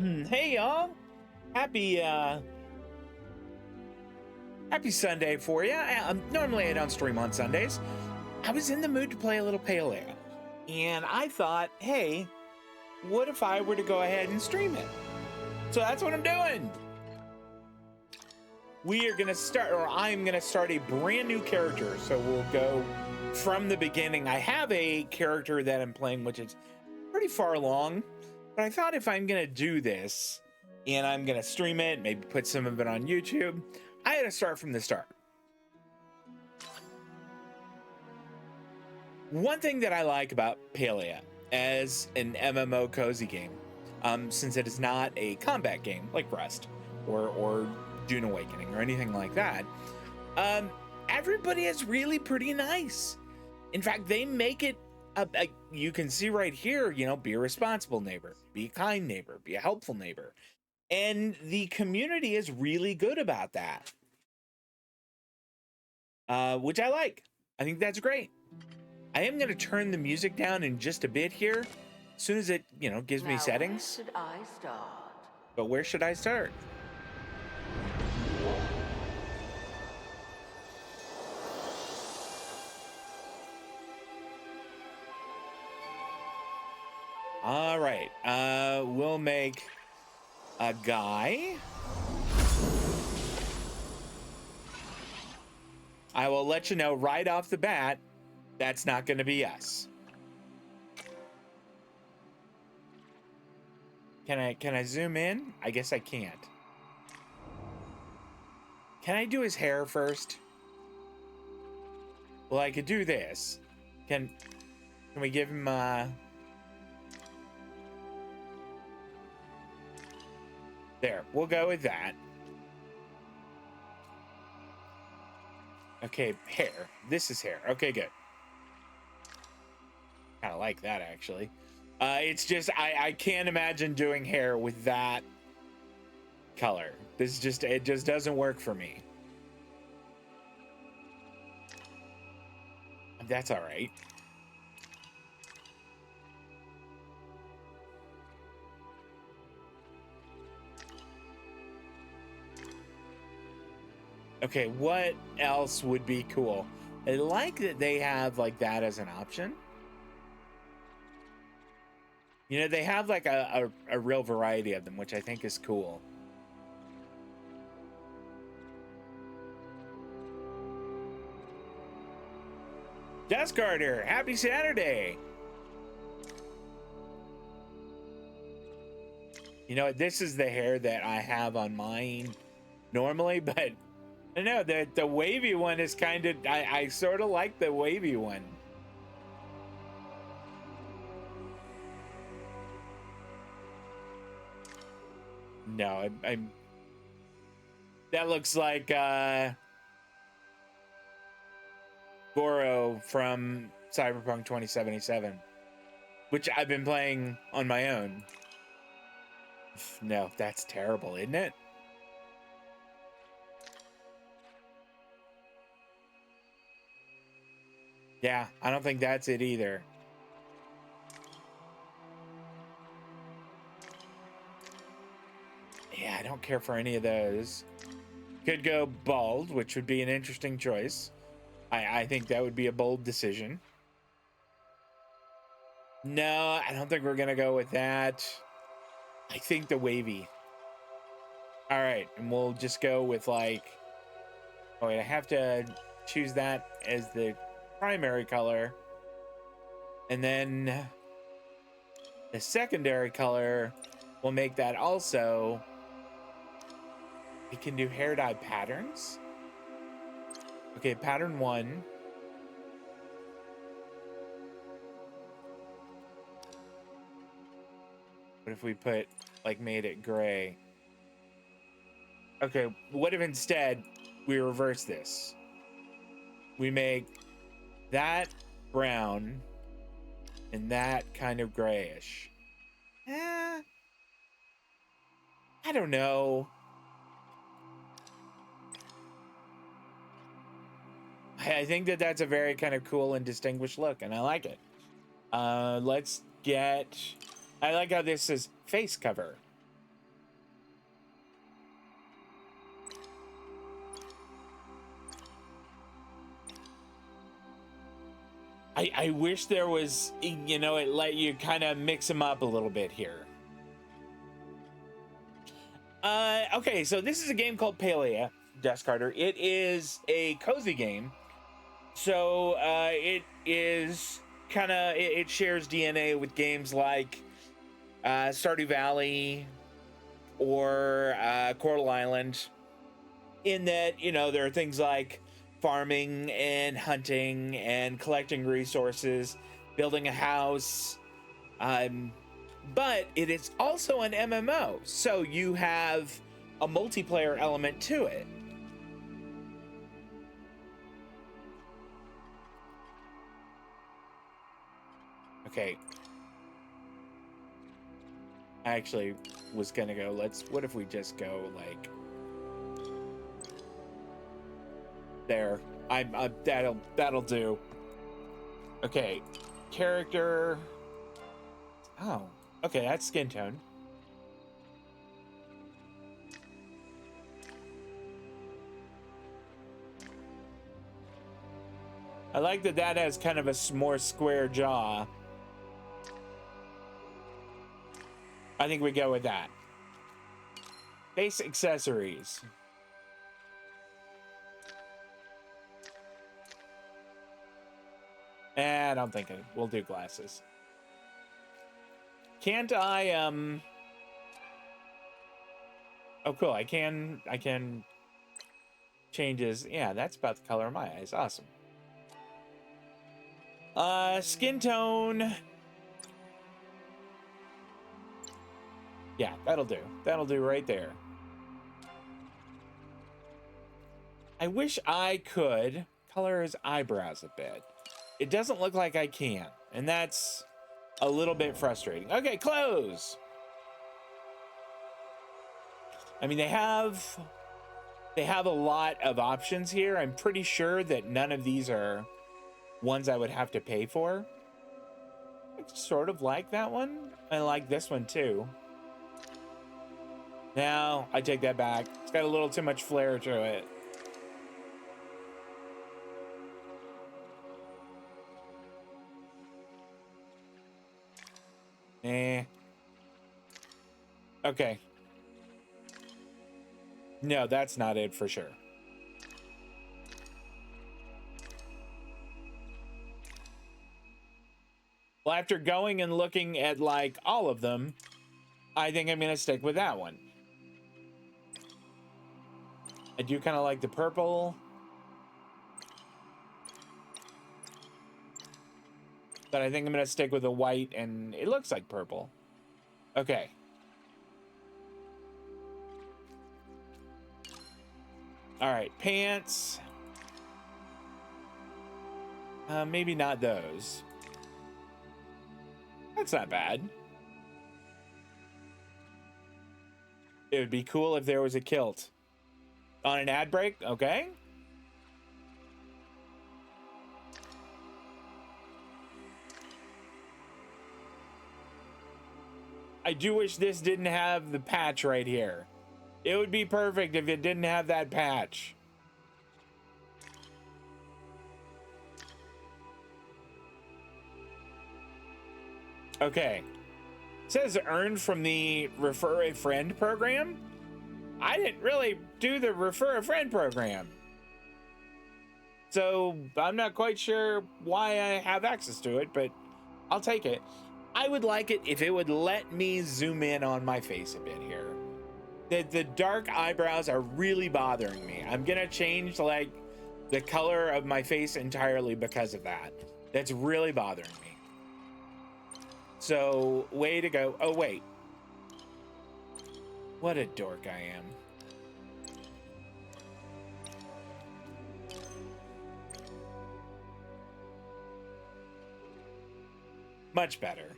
Hey y'all, happy happy Sunday for you. Normally I don't stream on Sundays. I was in the mood to play a little Palia, and I thought, hey, what if I were to go ahead and stream it? So that's what I'm doing. We are gonna start, or I'm gonna start a brand new character. So we'll go from the beginning. I have a character that I'm playing, which is pretty far along, but I thought if I'm gonna do this and I'm gonna stream it, maybe put some of it on YouTube, I had to start from the start. One thing that I like about Palia as an MMO cozy game, since it is not a combat game like Rust or Dune Awakening or anything like that, everybody is really pretty nice. In fact, they make it you can see right here, be a responsible neighbor, be a kind neighbor, be a helpful neighbor. And the community is really good about that, which I like. I think that's great. I am going to turn the music down in just a bit here, as soon as it, gives me settings. Where should I start? But where should I start? All right, we'll make a guy. I will let you know right off the bat, that's not going to be us. Can I zoom in? I guess I can't. Can I do his hair first? Well, I could do this. Can we give him there, we'll go with that. Okay, hair. This is hair. Okay, good. Kind of like that, actually. It's just, I can't imagine doing hair with that color. It just doesn't work for me. That's all right. Okay, what else would be cool? I like that they have like that as an option. They have like a real variety of them, which I think is cool. Dust Carter, happy Saturday. This is the hair that I have on mine normally, but I don't know, the wavy one is kind of, I sort of like the wavy one. No, I'm that looks like Goro from Cyberpunk 2077, which I've been playing on my own. No, that's terrible, isn't it? Yeah, I don't think that's it either. Yeah, I don't care for any of those. Could go bald, which would be an interesting choice. I think that would be a bold decision. No, I don't think we're gonna go with that. I think the wavy. All right, and we'll just go with like, oh wait, I have to choose that as the primary color. And then the secondary color, we'll make that also. We can do hair dye patterns. Okay, pattern 1. What if we put, like, made it gray? Okay, what if instead we reverse this? We make that brown and that kind of grayish. I don't know. I think that that's a very kind of cool and distinguished look, and I like it. Let's get... I like how this is face cover. I wish there was, you know, it let you kind of mix them up a little bit here. Okay, so this is a game called Palia, Dust Carter. It is a cozy game. So it is kind of, it shares DNA with games like Stardew Valley or Coral Island, in that, you know, there are things like farming and hunting and collecting resources, building a house. But it is also an MMO, so you have a multiplayer element to it. Okay. I actually was gonna go, what if we just go like there? That'll do. Okay, character. Oh, okay, that's skin tone. I like that has kind of a more square jaw. I think we go with that. Base accessories. I don't think we'll do glasses. Can't I, oh, cool. I can change his, yeah, that's about the color of my eyes. Awesome. Skin tone. Yeah, that'll do. That'll do right there. I wish I could color his eyebrows a bit. It doesn't look like I can, and that's a little bit frustrating. Okay, clothes. I mean, they have a lot of options here. I'm pretty sure that none of these are ones I would have to pay for. I sort of like that one. I like this one too. No, I take that back. It's got a little too much flair to it. Okay. No, that's not it for sure. Well, after going and looking at like all of them, I think I'm gonna stick with that one. I do kind of like the purple, but I think I'm gonna stick with the white, and it looks like purple. Okay. All right, pants. Maybe not those. That's not bad. It would be cool if there was a kilt on an ad break. Okay. I do wish this didn't have the patch right here. It would be perfect if it didn't have that patch. Okay. It says earned from the Refer a Friend program. I didn't really do the Refer a Friend program, so I'm not quite sure why I have access to it, but I'll take it. I would like it if it would let me zoom in on my face a bit here. The dark eyebrows are really bothering me. I'm gonna change like the color of my face entirely because of that. That's really bothering me. So, way to go. Oh, wait. What a dork I am. Much better.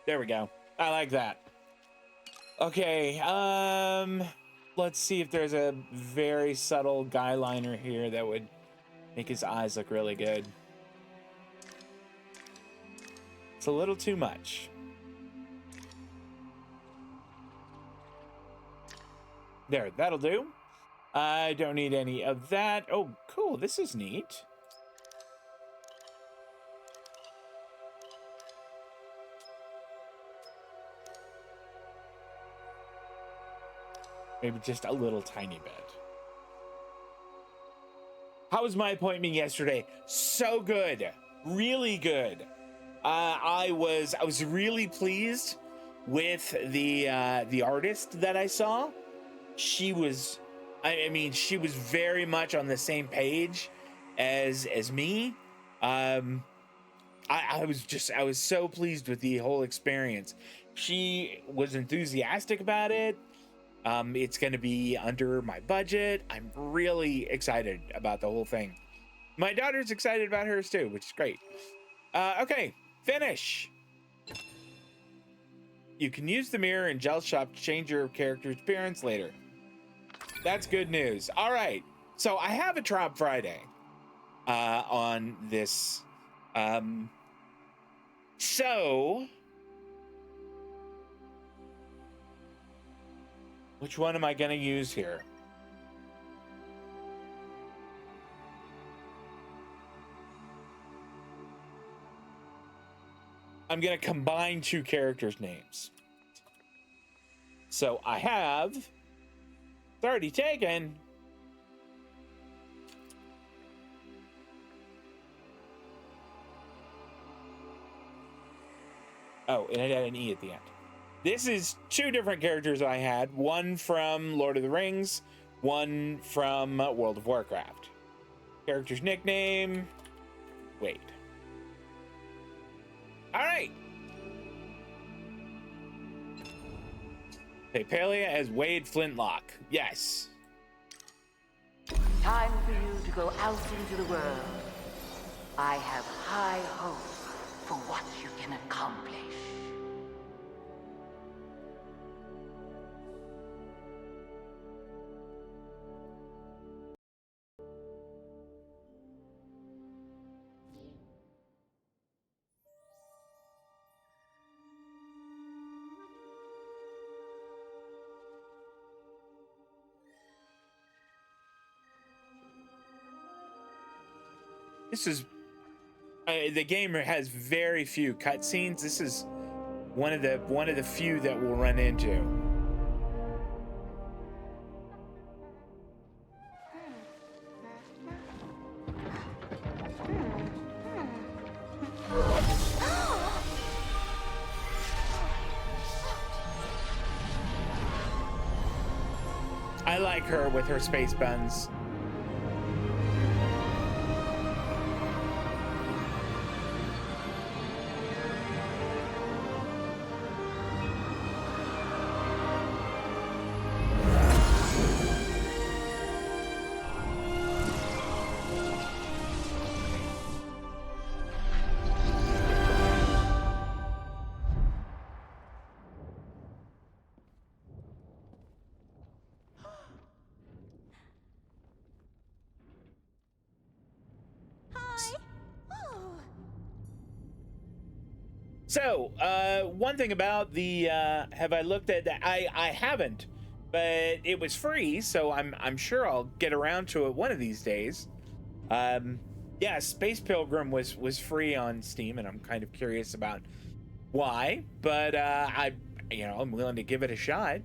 There we go. I like that. Okay, let's see if there's a very subtle guy liner here that would make his eyes look really good. It's a little too much. There, that'll do. I don't need any of that. Oh, cool. This is neat. Maybe just a little tiny bit. How was my appointment yesterday? So good. Really good. I was really pleased with the artist that I saw. She was, I mean, she was very much on the same page as me. I was so pleased with the whole experience. She was enthusiastic about it. It's going to be under my budget. I'm really excited about the whole thing. My daughter's excited about hers too, which is great. Okay, finish. You can use the mirror in Gel Shop to change your character's appearance later. That's good news. All right, so I have a Trop Friday on this. So which one am I going to use here? I'm going to combine two characters' names. So I have, it's already taken. Oh, and it had an E at the end. This is two different characters I had. One from Lord of the Rings, one from World of Warcraft. Character's nickname, Wade. All right. Okay, Palia as Wade Flintlock. Yes. Time for you to go out into the world. I have high hopes for what you can accomplish. This is the game has very few cutscenes. This is one of the few that we'll run into. I like her with her space buns. So, one thing about the have I looked at that? I haven't, but it was free, so I'm sure I'll get around to it one of these days. Yeah, Space Pilgrim was free on Steam, and I'm kind of curious about why, but I'm willing to give it a shot.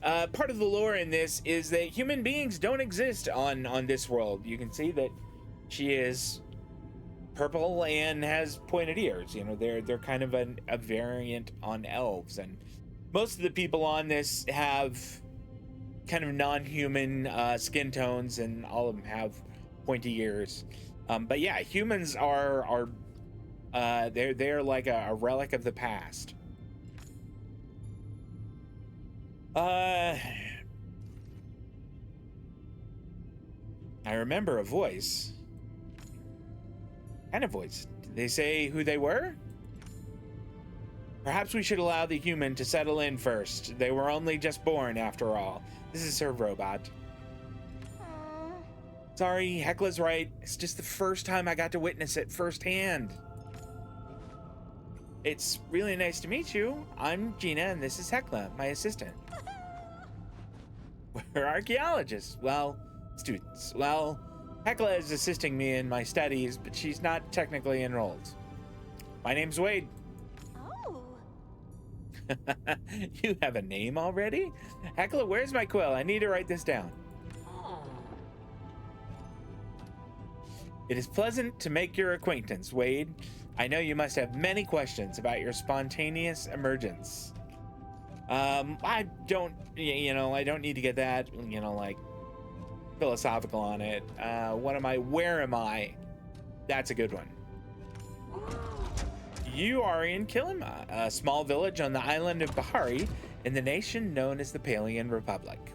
Part of the lore in this is that human beings don't exist on this world. You can see that she is purple and has pointed ears. You know, they're kind of a variant on elves, and most of the people on this have kind of non-human skin tones, and all of them have pointy ears. But yeah, humans are they're like a relic of the past. I remember a voice. Kind of voice. Did they say who they were? Perhaps we should allow the human to settle in first. They were only just born, after all. This is her robot. Sorry, Hekla's right. It's just the first time I got to witness it firsthand. It's really nice to meet you. I'm Gina, and this is Hecla, my assistant. We're archaeologists. Well, students. Well, Hecla is assisting me in my studies, but she's not technically enrolled. My name's Wade. Oh. You have a name already? Hecla, where's my quill? I need to write this down. It is pleasant to make your acquaintance, Wade. I know you must have many questions about your spontaneous emergence. I don't, I don't need to get that, like philosophical on it. What am I? Where am I? That's a good one. You are in KILIMA, a small village on the island of Bahari in the nation known as the Palian Republic.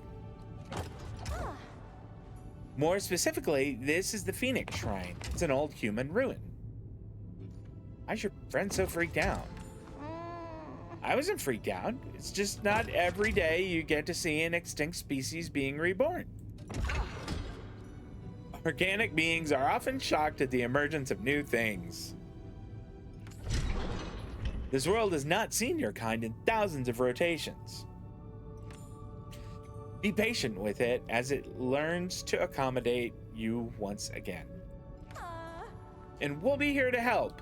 More specifically, this is the Phoenix Shrine. It's an old human ruin. Why's your friend so freaked out? I wasn't freaked out. It's just not every day you get to see an extinct species being reborn. Organic beings are often shocked at the emergence of new things. This world has not seen your kind in thousands of rotations. Be patient with it as it learns to accommodate you once again. And we'll be here to help.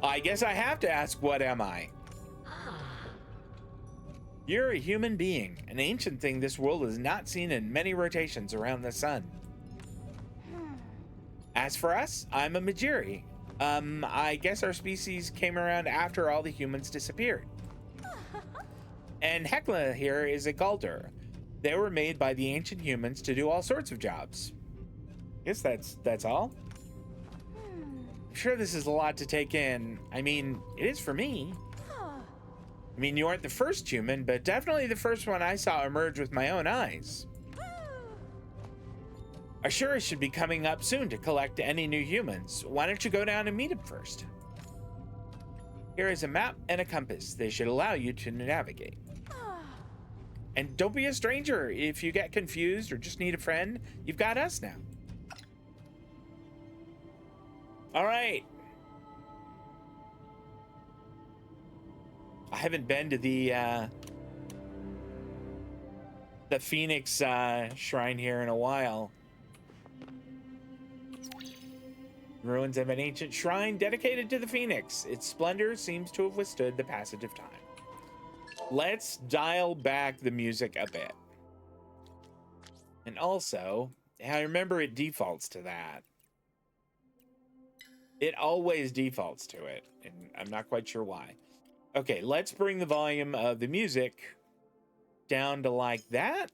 I guess I have to ask, what am I? You're a human being, an ancient thing this world has not seen in many rotations around the sun. As for us, I'm a Majiri. I guess our species came around after all the humans disappeared. And Hecla here is a Galder. They were made by the ancient humans to do all sorts of jobs. Guess that's all. I'm sure this is a lot to take in. I mean, it is for me. I mean, you aren't the first human, but definitely the first one I saw emerge with my own eyes. Ashura should be coming up soon to collect any new humans. Why don't you go down and meet him first? Here is a map and a compass. They should allow you to navigate. And don't be a stranger. If you get confused or just need a friend, you've got us now. All right. I haven't been to the Phoenix shrine here in a while. Ruins of an ancient shrine dedicated to the Phoenix. Its splendor seems to have withstood the passage of time. Let's dial back the music a bit. And also, I remember it defaults to that. It always defaults to it, and I'm not quite sure why. Okay, let's bring the volume of the music down to like that.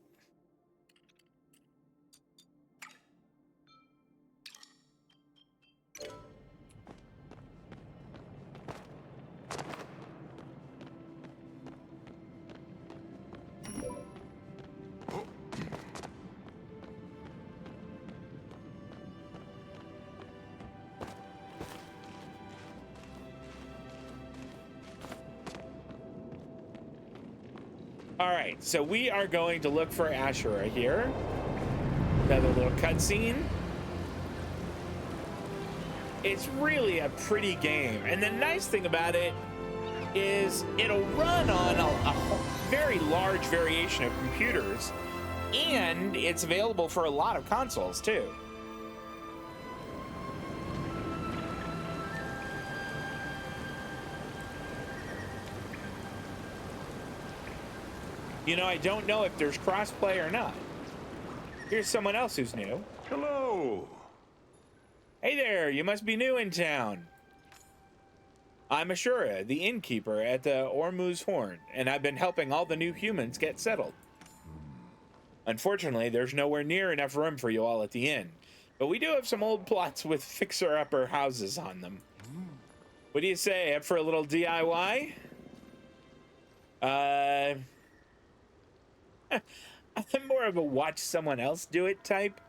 All right, so we are going to look for Ashura here. Another little cutscene. It's really a pretty game, and the nice thing about it is it'll run on a very large variation of computers, and it's available for a lot of consoles too. You know, I don't know if there's crossplay or not. Here's someone else who's new. Hello. Hey there, you must be new in town. I'm Ashura, the innkeeper at the Ormuz Horn, and I've been helping all the new humans get settled. Unfortunately, there's nowhere near enough room for you all at the inn, but we do have some old plots with fixer-upper houses on them. What do you say, up for a little DIY? I'm more of a watch someone else do it type.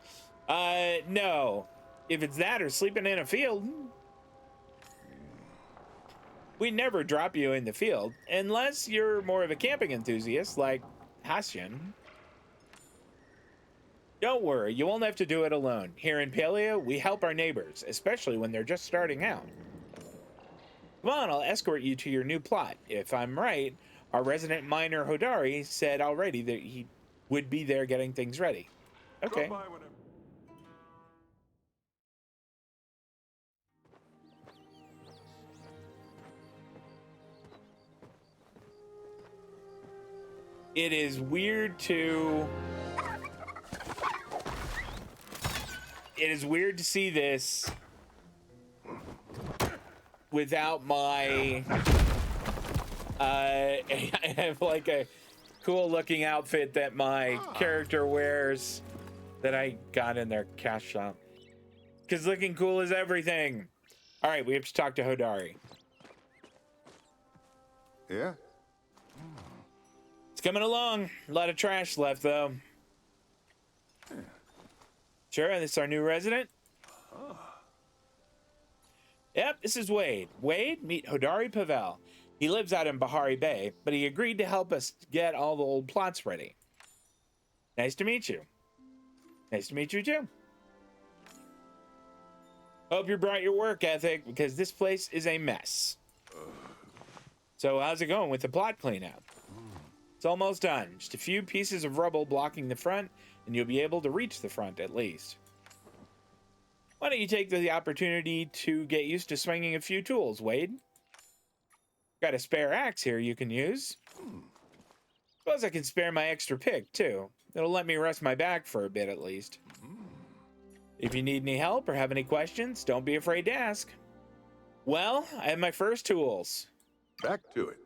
No. If it's that or sleeping in a field, we never drop you in the field, unless you're more of a camping enthusiast like Hasyan. Don't worry, you won't have to do it alone. Here in Palia, we help our neighbors, especially when they're just starting out. Come on, I'll escort you to your new plot. If I'm right, our resident miner Hodari said already that he would be there getting things ready. Okay. Drop by whenever. It is weird to see this without my I have like a cool looking outfit that my character wears that I got in their cash shop, because looking cool is everything. All right, we have to talk to Hodari. Yeah? It's coming along. A lot of trash left, though. Sure, this is our new resident. Yep, this is Wade. Wade, meet Hodari Pavel. He lives out in Bahari Bay, but he agreed to help us get all the old plots ready. Nice to meet you. Nice to meet you, too. Hope you brought your work ethic, because this place is a mess. So how's it going with the plot cleanup? It's almost done. Just a few pieces of rubble blocking the front, and you'll be able to reach the front at least. Why don't you take the opportunity to get used to swinging a few tools, Wade? Got a spare axe here you can use. Suppose I can spare my extra pick, too. It'll let me rest my back for a bit, at least. If you need any help or have any questions, don't be afraid to ask. Well, I have my first tools. Back to it.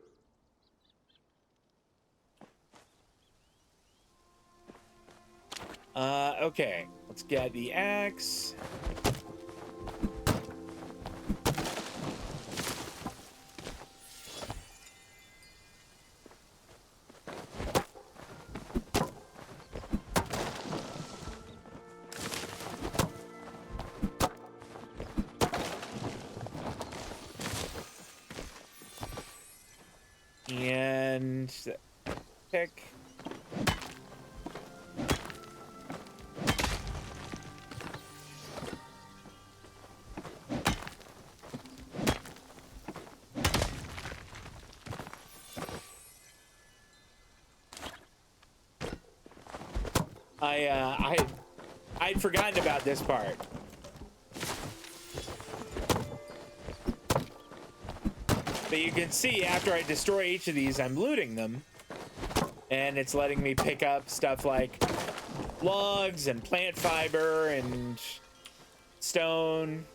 Okay. Let's get the axe. And pick. I'd forgotten about this part. But you can see after I destroy each of these, I'm looting them. And it's letting me pick up stuff like logs and plant fiber and stone.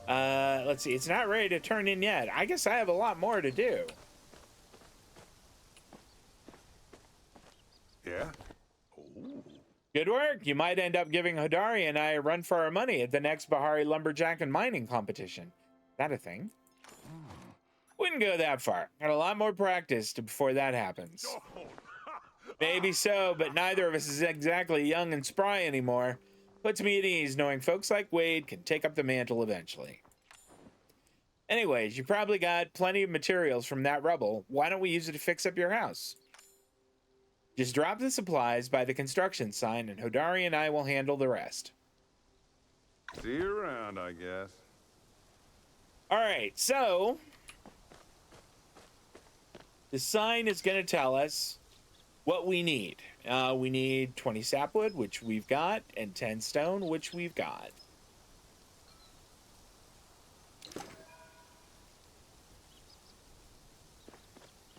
Let's see, it's not ready to turn in yet. I guess I have a lot more to do. Yeah? Good work. You might end up giving Hodari and I a run for our money at the next Bahari Lumberjack and Mining competition. Is that a thing? Wouldn't go that far. Got a lot more practice before that happens. Maybe so, but neither of us is exactly young and spry anymore. Puts me at ease knowing folks like Wade can take up the mantle eventually. Anyways, you probably got plenty of materials from that rubble. Why don't we use it to fix up your house? Just drop the supplies by the construction sign and Hodari and I will handle the rest. See you around, I guess. All right, so the sign is going to tell us what we need. We need 20 sapwood, which we've got, and 10 stone, which we've got.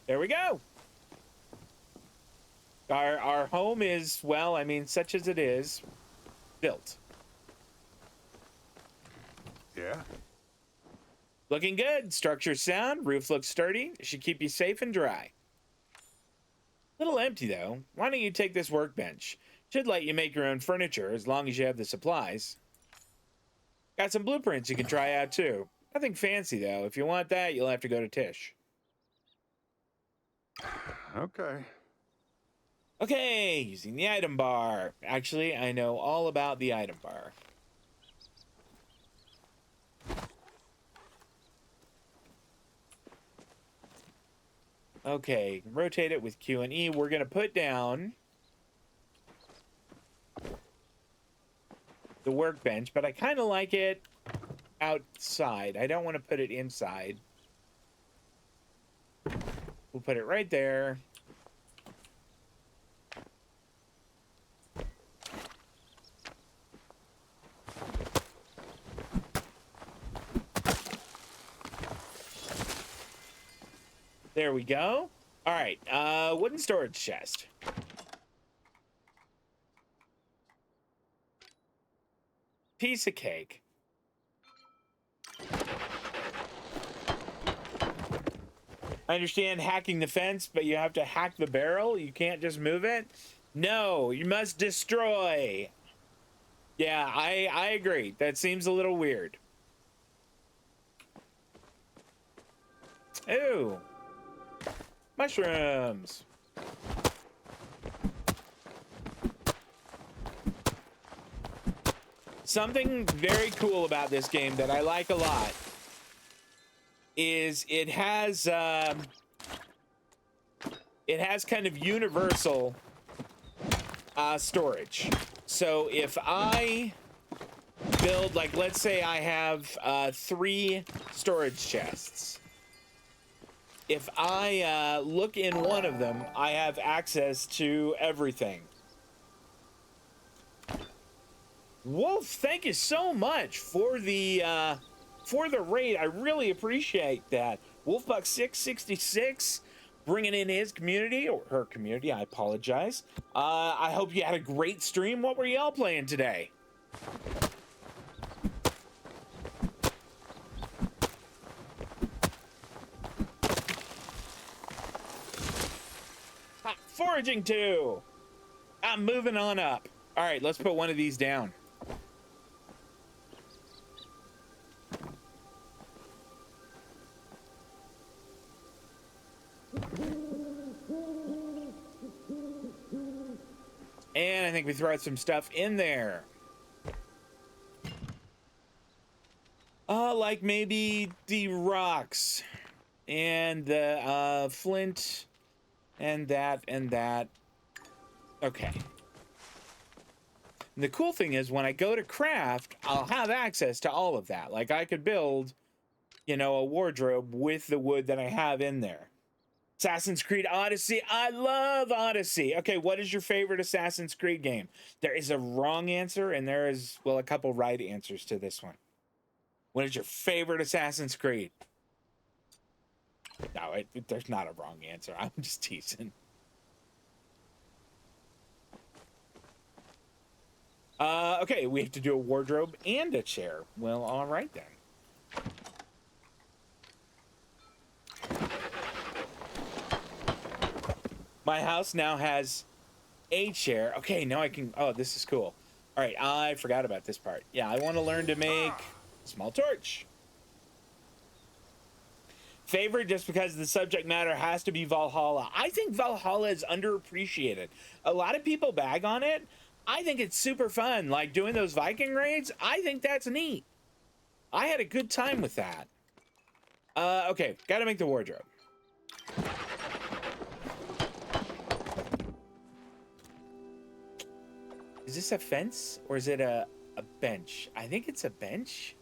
There we go. Our home is, well, I mean, such as it is, built. Yeah? Looking good. Structure's sound. Roof looks sturdy. It should keep you safe and dry. Little empty, though. Why don't you take this workbench? Should let you make your own furniture as long as you have the supplies. Got some blueprints you can try out, too. Nothing fancy, though. If you want that, you'll have to go to Tish. Okay. Okay, using the item bar. Actually, I know all about the item bar. Okay, rotate it with Q and E. We're going to put down the workbench, but I kind of like it outside. I don't want to put it inside. We'll put it right there. There we go. All right, wooden storage chest. Piece of cake. I understand hacking the fence, but you have to hack the barrel. You can't just move it. No, you must destroy. Yeah, I agree. That seems a little weird. Ooh. Mushrooms. Something very cool about this game that I like a lot is it has kind of universal storage. So if I build, like, let's say I have 3 storage chests. If I look in one of them, I have access to everything. Wolf, thank you so much for the raid. I really appreciate that. Wolfbuck666 bringing in his community, or her community, I apologize. I hope you had a great stream. What were y'all playing today? Foraging 2. I'm moving on up. All right, let's put one of these down. And I think we throw out some stuff in there. Like maybe the rocks and the flint and that and that. Okay. And the cool thing is when I go to craft, I'll have access to all of that. Like I could build, you know, a wardrobe with the wood that I have in there. Assassin's Creed Odyssey. I love Odyssey. Okay, what is your favorite Assassin's Creed game? There is a wrong answer, and there is, well, a couple right answers to this one. What is your favorite Assassin's Creed? No, there's not a wrong answer. I'm just teasing. Okay, we have to do a wardrobe and a chair. Well, all right then. My house now has a chair. Okay, now I can, oh, this is cool. All right, I forgot about this part. Yeah, I want to learn to make a small torch. Favorite, just because the subject matter has to be Valhalla. I think Valhalla is underappreciated. A lot of people bag on it. I think it's super fun, like doing those Viking raids. I think that's neat. I had a good time with that. Okay, gotta make the wardrobe. Is this a fence or is it a bench? I think it's a bench.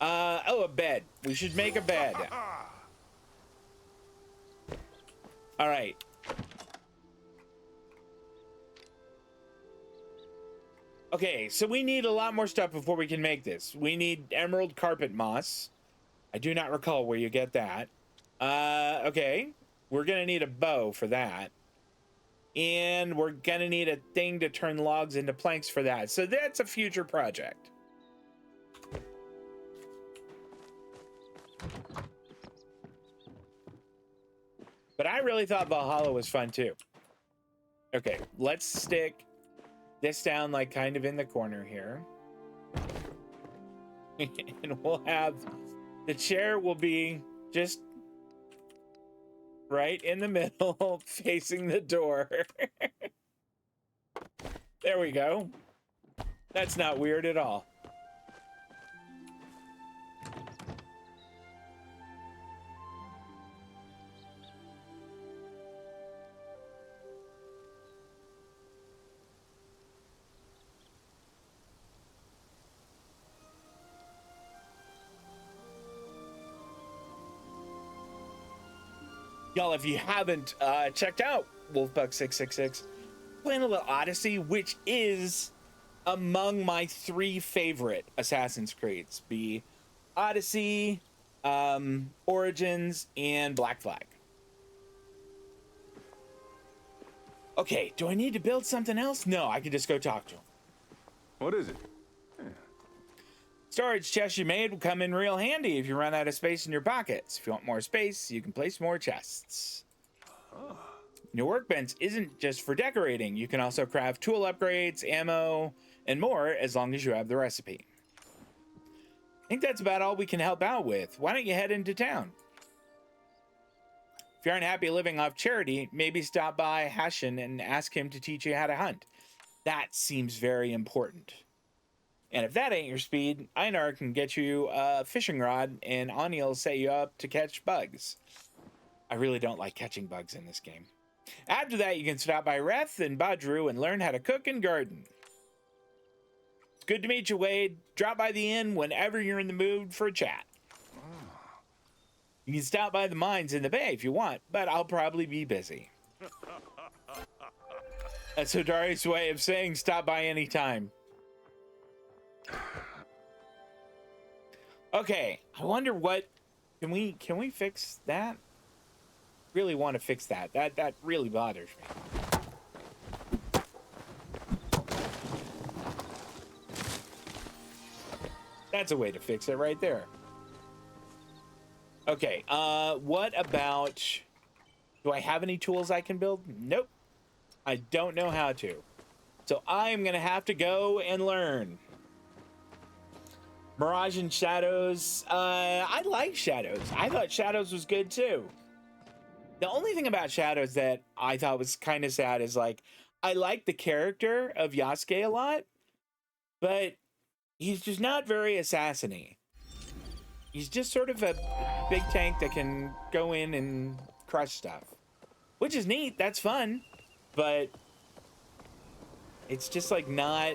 Oh, a bed. We should make a bed. All right. Okay, so we need a lot more stuff before we can make this. We need emerald carpet moss. I do not recall where you get that. Okay. We're gonna need a bow for that. And we're gonna need a thing to turn logs into planks for that. So that's a future project. But I really thought Valhalla was fun too. Okay, let's stick this down like kind of in the corner here. And we'll have, the chair will be just right in the middle, facing the door. There we go. That's not weird at all. Y'all, if you haven't checked out Wolfbuck666, playing a little Odyssey, which is among my 3 favorite Assassin's Creeds, be Odyssey, Origins, and Black Flag. Okay, do I need to build something else? No, I can just go talk to him. What is it? Storage chests you made will come in real handy if you run out of space in your pockets. If you want more space, you can place more chests. Your workbench isn't just for decorating. You can also craft tool upgrades, ammo, and more as long as you have the recipe. I think that's about all we can help out with. Why don't you head into town? If you aren't happy living off charity, maybe stop by Hashin and ask him to teach you how to hunt. That seems very important. And if that ain't your speed, Einar can get you a fishing rod and Ani will set you up to catch bugs. I really don't like catching bugs in this game. After that, you can stop by Reth and Badru and learn how to cook and garden. It's good to meet you, Wade. Drop by the inn whenever you're in the mood for a chat. You can stop by the mines in the bay if you want, but I'll probably be busy. That's Hodari's way of saying stop by anytime. Okay, I wonder what can we fix that? Really want to fix that. That really bothers me. That's a way to fix it right there. Okay, what about, do I have any tools I can build? Nope. I don't know how to. So I'm gonna have to go and learn. Mirage and Shadows, I like Shadows. I thought Shadows was good too. The only thing about Shadows that I thought was kind of sad is like, I like the character of Yasuke a lot, but he's just not very assassin-y. He's just sort of a big tank that can go in and crush stuff, which is neat. That's fun, but it's just like not,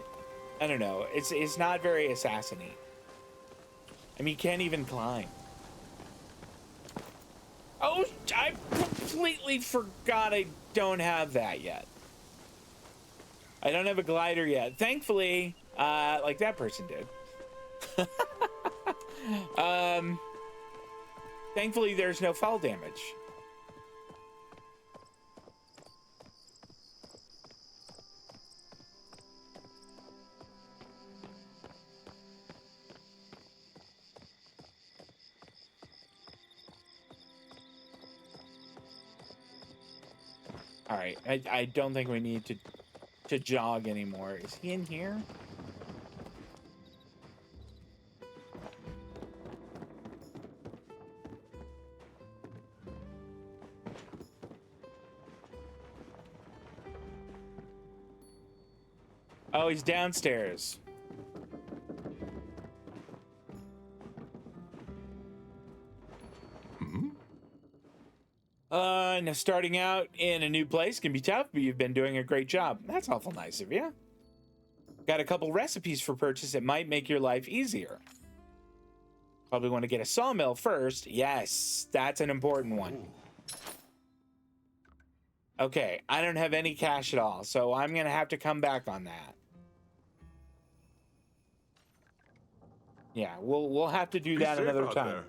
I don't know. It's not very assassin-y. I mean, he can't even climb. Oh, I completely forgot I don't have that yet. I don't have a glider yet. Thankfully, like that person did. Thankfully, there's no fall damage. All right, I don't think we need to jog anymore. Is he in here? Oh, he's downstairs. Now starting out in a new place can be tough, but you've been doing a great job. That's awful nice of you. Got a couple recipes for purchase that might make your life easier. Probably want to get a sawmill first. Yes, that's an important one. Okay, I don't have any cash at all, so I'm gonna have to come back on that. Yeah, we'll have to do that another time.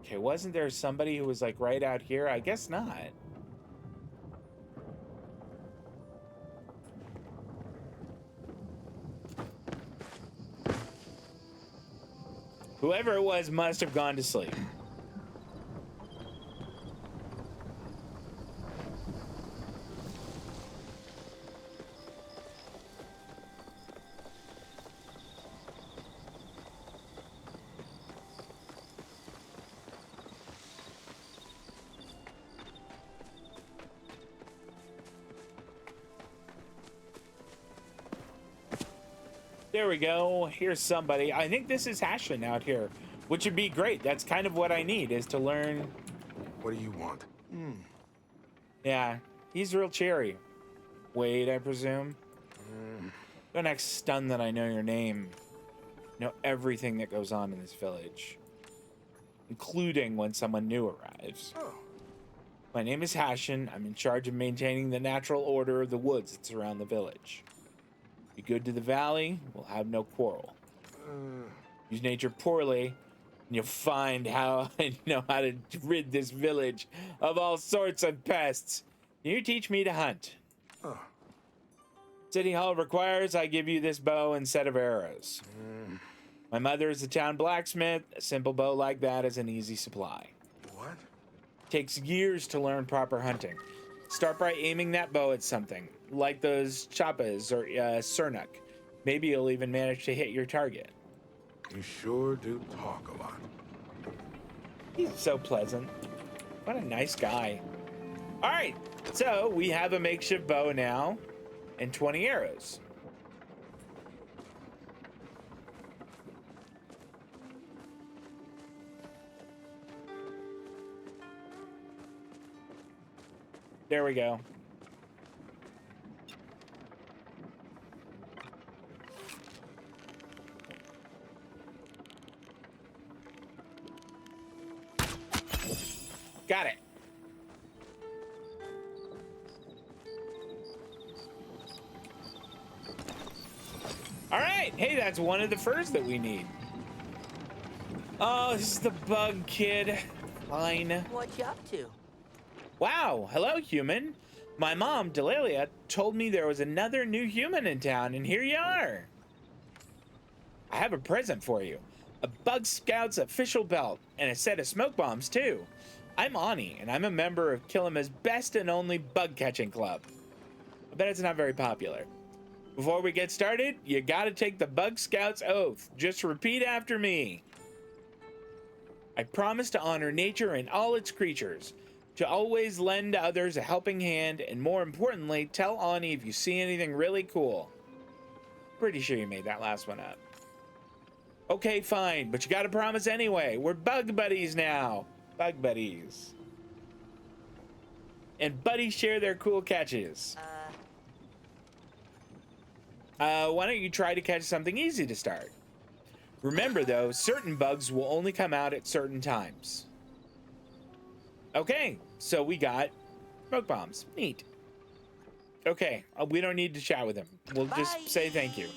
Okay, wasn't there somebody who was like right out here? I guess not. Whoever it was must have gone to sleep. There we go. Here's somebody. I think this is Hashin out here, which would be great. That's kind of what I need, is to learn. What do you want? Yeah, he's real cheery. Wade, I presume. Don't act stunned that I know your name. Know everything that goes on in this village, including when someone new arrives. Oh. My name is Hashin. I'm in charge of maintaining the natural order of the woods that surround the village. Be good to the valley, we'll have no quarrel. Use nature poorly, and you'll find how I know how to rid this village of all sorts of pests. You teach me to hunt. Oh. City Hall requires I give you this bow and set of arrows. My mother is a town blacksmith. A simple bow like that is an easy supply. What? Takes years to learn proper hunting. Start by aiming that bow at something, like those chappas or sernuk. Maybe you'll even manage to hit your target. You sure do talk a lot. He's so pleasant. What a nice guy. All right, so we have a makeshift bow now and 20 arrows. There we go. Got it. All right. Hey, that's one of the furs that we need. Oh, this is the bug kid. Fine. What you up to? Wow. Hello, human. My mom, Delilia, told me there was another new human in town, and here you are. I have a present for you. A Bug Scouts official belt and a set of smoke bombs, too. I'm Ani, and I'm a member of KILIMA's best and only bug catching club. I bet it's not very popular. Before we get started, you gotta take the Bug Scouts oath. Just repeat after me. I promise to honor nature and all its creatures, to always lend others a helping hand, and more importantly, tell Ani if you see anything really cool. Pretty sure you made that last one up. Okay, fine, but you gotta promise anyway. We're bug buddies now. Bug buddies. And buddies share their cool catches. Why don't you try to catch something easy to start? Remember though, certain bugs will only come out at certain times. Okay, so we got smoke bombs. Neat. Okay, we don't need to chat with him. We'll just say thank you.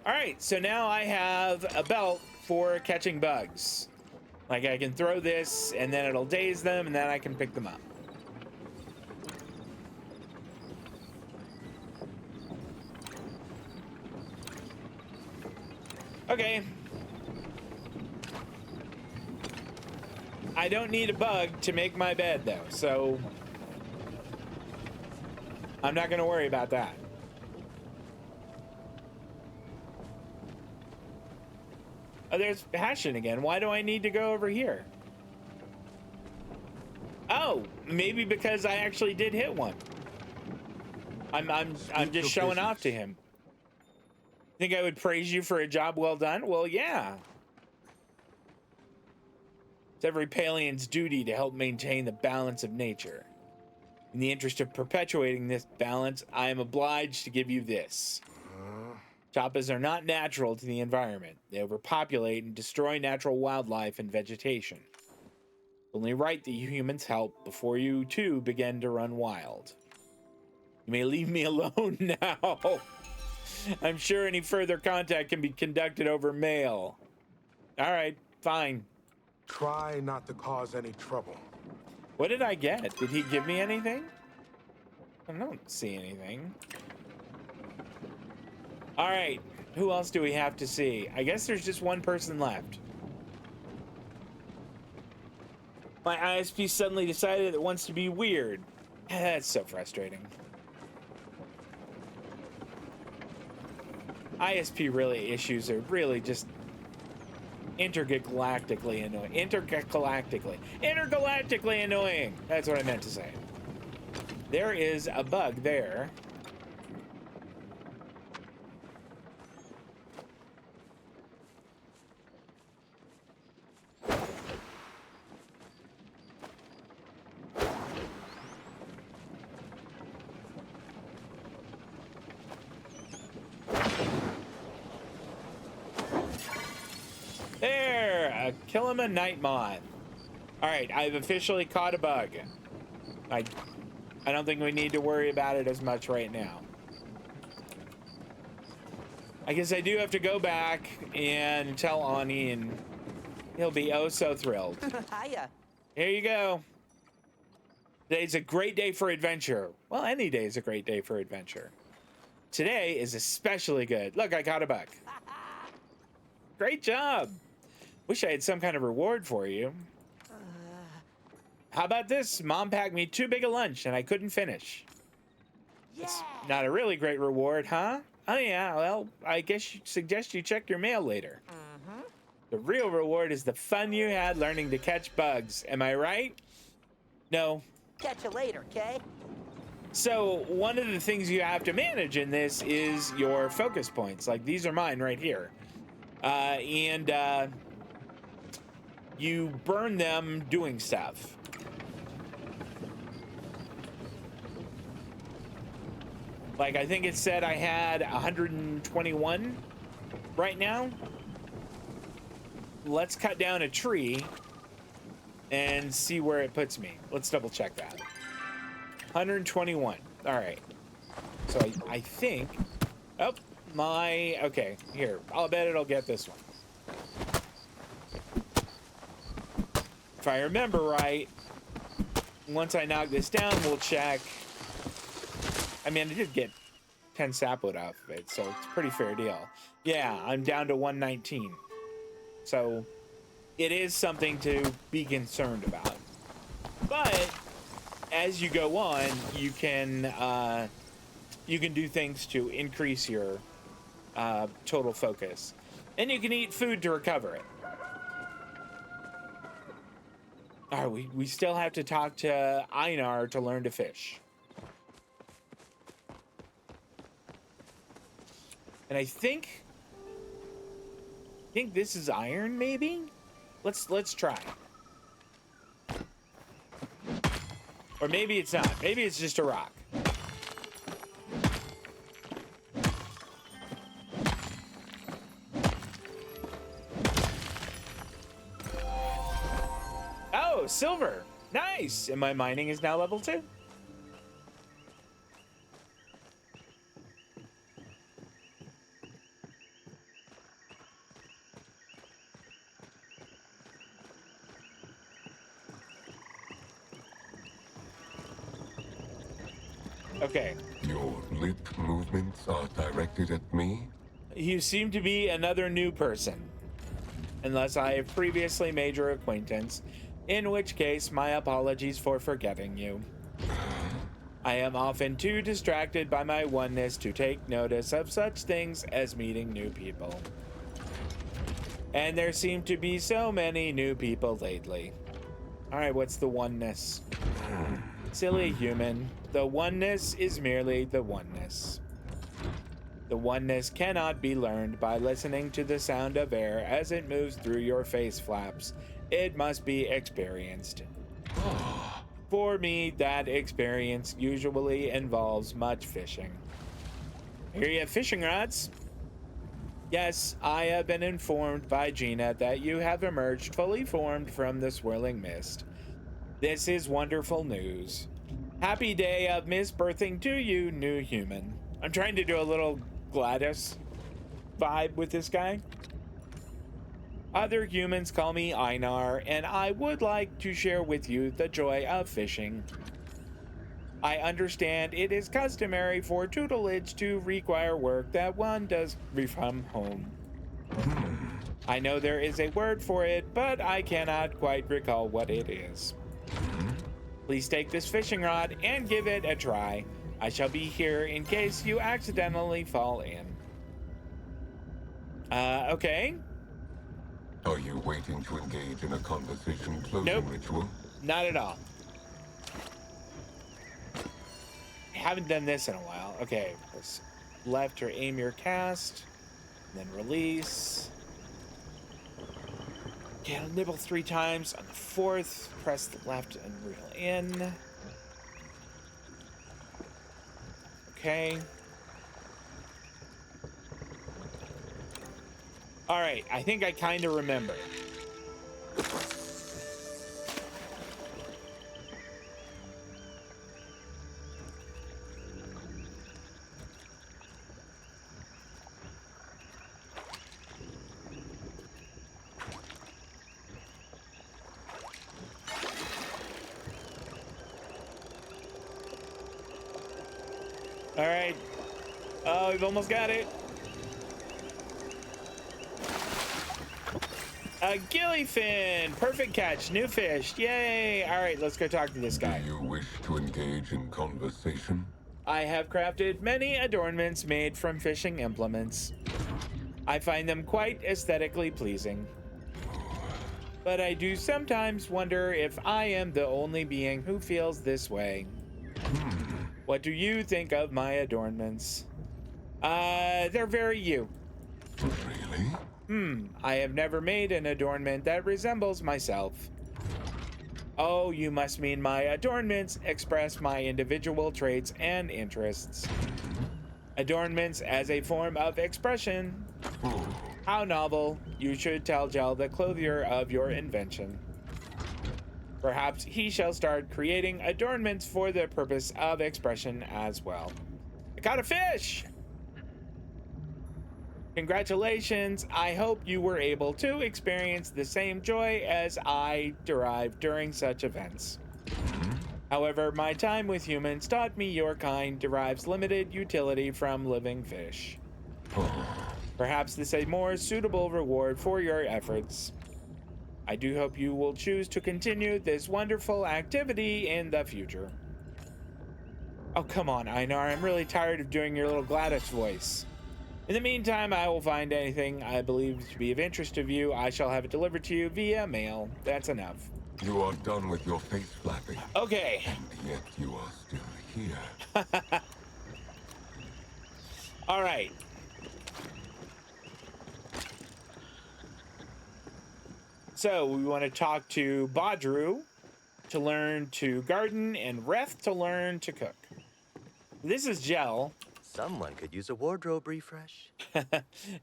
All right, so now I have a belt for catching bugs. Like I can throw this and then it'll daze them and then I can pick them up. Okay. I don't need a bug to make my bed though, so I'm not gonna worry about that. Oh, there's Hashin again. Why do I need to go over here? Oh, maybe because I actually did hit one. I'm just showing off to him. Think I would praise you for a job well done? Well, yeah. It's every Palian's duty to help maintain the balance of nature. In the interest of perpetuating this balance, I am obliged to give you this. Chappas are not natural to the environment. They overpopulate and destroy natural wildlife and vegetation. It's only right that you humans help before you too begin to run wild. You may leave me alone now. I'm sure any further contact can be conducted over mail. All right, fine. Try not to cause any trouble. What did I get? Did he give me anything? I don't see anything. All right, who else do we have to see? I guess there's just one person left. My ISP suddenly decided it wants to be weird. That's so frustrating. ISP really issues are really just intergalactically annoying. Intergalactically annoying. That's what I meant to say. There is a bug there. a KILIMA night moth. All right, I've officially caught a bug. I don't think we need to worry about it as much right now. I guess I do have to go back and tell Ani, and he'll be oh so thrilled. Hiya. Here you go. Today's a great day for adventure. Well, any day is a great day for adventure. Today is especially good. Look, I caught a bug. Great job. Wish I had some kind of reward for you. How about this? Mom packed me too big a lunch and I couldn't finish. Yeah. It's not a really great reward, huh? Oh yeah, well, I guess you suggest you check your mail later. The real reward is the fun you had learning to catch bugs. Am I right? No. Catch you later, okay? So one of the things you have to manage in this is your focus points. Like these are mine right here. You burn them doing stuff. Like I think it said I had 121 right now. Let's cut down a tree and see where it puts me. Let's double check that. 121. All right. So I think, oh, okay, here. I'll bet it'll get this one. If I remember right, once I knock this down, we'll check. I mean, I did get 10 sapwood off of it, so it's a pretty fair deal. Yeah, I'm down to 119. So it is something to be concerned about. But as you go on, you can do things to increase your total focus. And you can eat food to recover it. All right, we still have to talk to Einar to learn to fish. And I think this is iron, maybe? Let's try. Or maybe it's not. Maybe it's just a rock. Oh, silver. Nice. And my mining is now level 2. Okay. Your lip movements are directed at me? You seem to be another new person. Unless I have previously made your acquaintance, in which case my apologies for forgetting you. I am often too distracted by my oneness to take notice of such things as meeting new people. And there seem to be so many new people lately. Alright, what's the oneness? Silly human. The oneness is merely the oneness. The oneness cannot be learned by listening to the sound of air as it moves through your face flaps. It must be experienced. For me, that experience usually involves much fishing. Here you have fishing rods. Yes, I have been informed by Gina that you have emerged fully formed from the swirling mist. This is wonderful news. Happy day of misbirthing to you, new human. I'm trying to do a little Gladys vibe with this guy. Other humans call me Einar, and I would like to share with you the joy of fishing. I understand it is customary for tutelage to require work that one does from home. I know there is a word for it, but I cannot quite recall what it is. Please take this fishing rod and give it a try. I shall be here in case you accidentally fall in. Okay. Are you waiting to engage in a conversation closing Nope. ritual? Not at all. I haven't done this in a while. Okay, press left or aim your cast, then release. Okay, I'll nibble 3 times. On the 4th, press the left and reel in. Okay. All right, I think I kind of remember. All right. Oh, we've almost got it. A gillyfin. Perfect catch. New fish. Yay. All right, let's go talk to this guy. Do you wish to engage in conversation? I have crafted many adornments made from fishing implements. I find them quite aesthetically pleasing. But I do sometimes wonder if I am the only being who feels this way. What do you think of my adornments? They're very you. Really? I have never made an adornment that resembles myself. Oh, you must mean my adornments express my individual traits and interests. Adornments as a form of expression. How novel. You should tell Gel, the clothier, of your invention. Perhaps he shall start creating adornments for the purpose of expression as well. I caught a fish! Congratulations. I hope you were able to experience the same joy as I derived during such events. However, my time with humans taught me your kind derives limited utility from living fish. Perhaps this is a more suitable reward for your efforts. I do hope you will choose to continue this wonderful activity in the future. Oh, come on, Einar. I'm really tired of doing your little Gladys voice. In the meantime, I will find anything I believe to be of interest to you. I shall have it delivered to you via mail. That's enough. You are done with your face flapping. Okay. And yet you are still here. All right. So we want to talk to Badru to learn to garden and Reth to learn to cook. This is Gel. Someone could use a wardrobe refresh.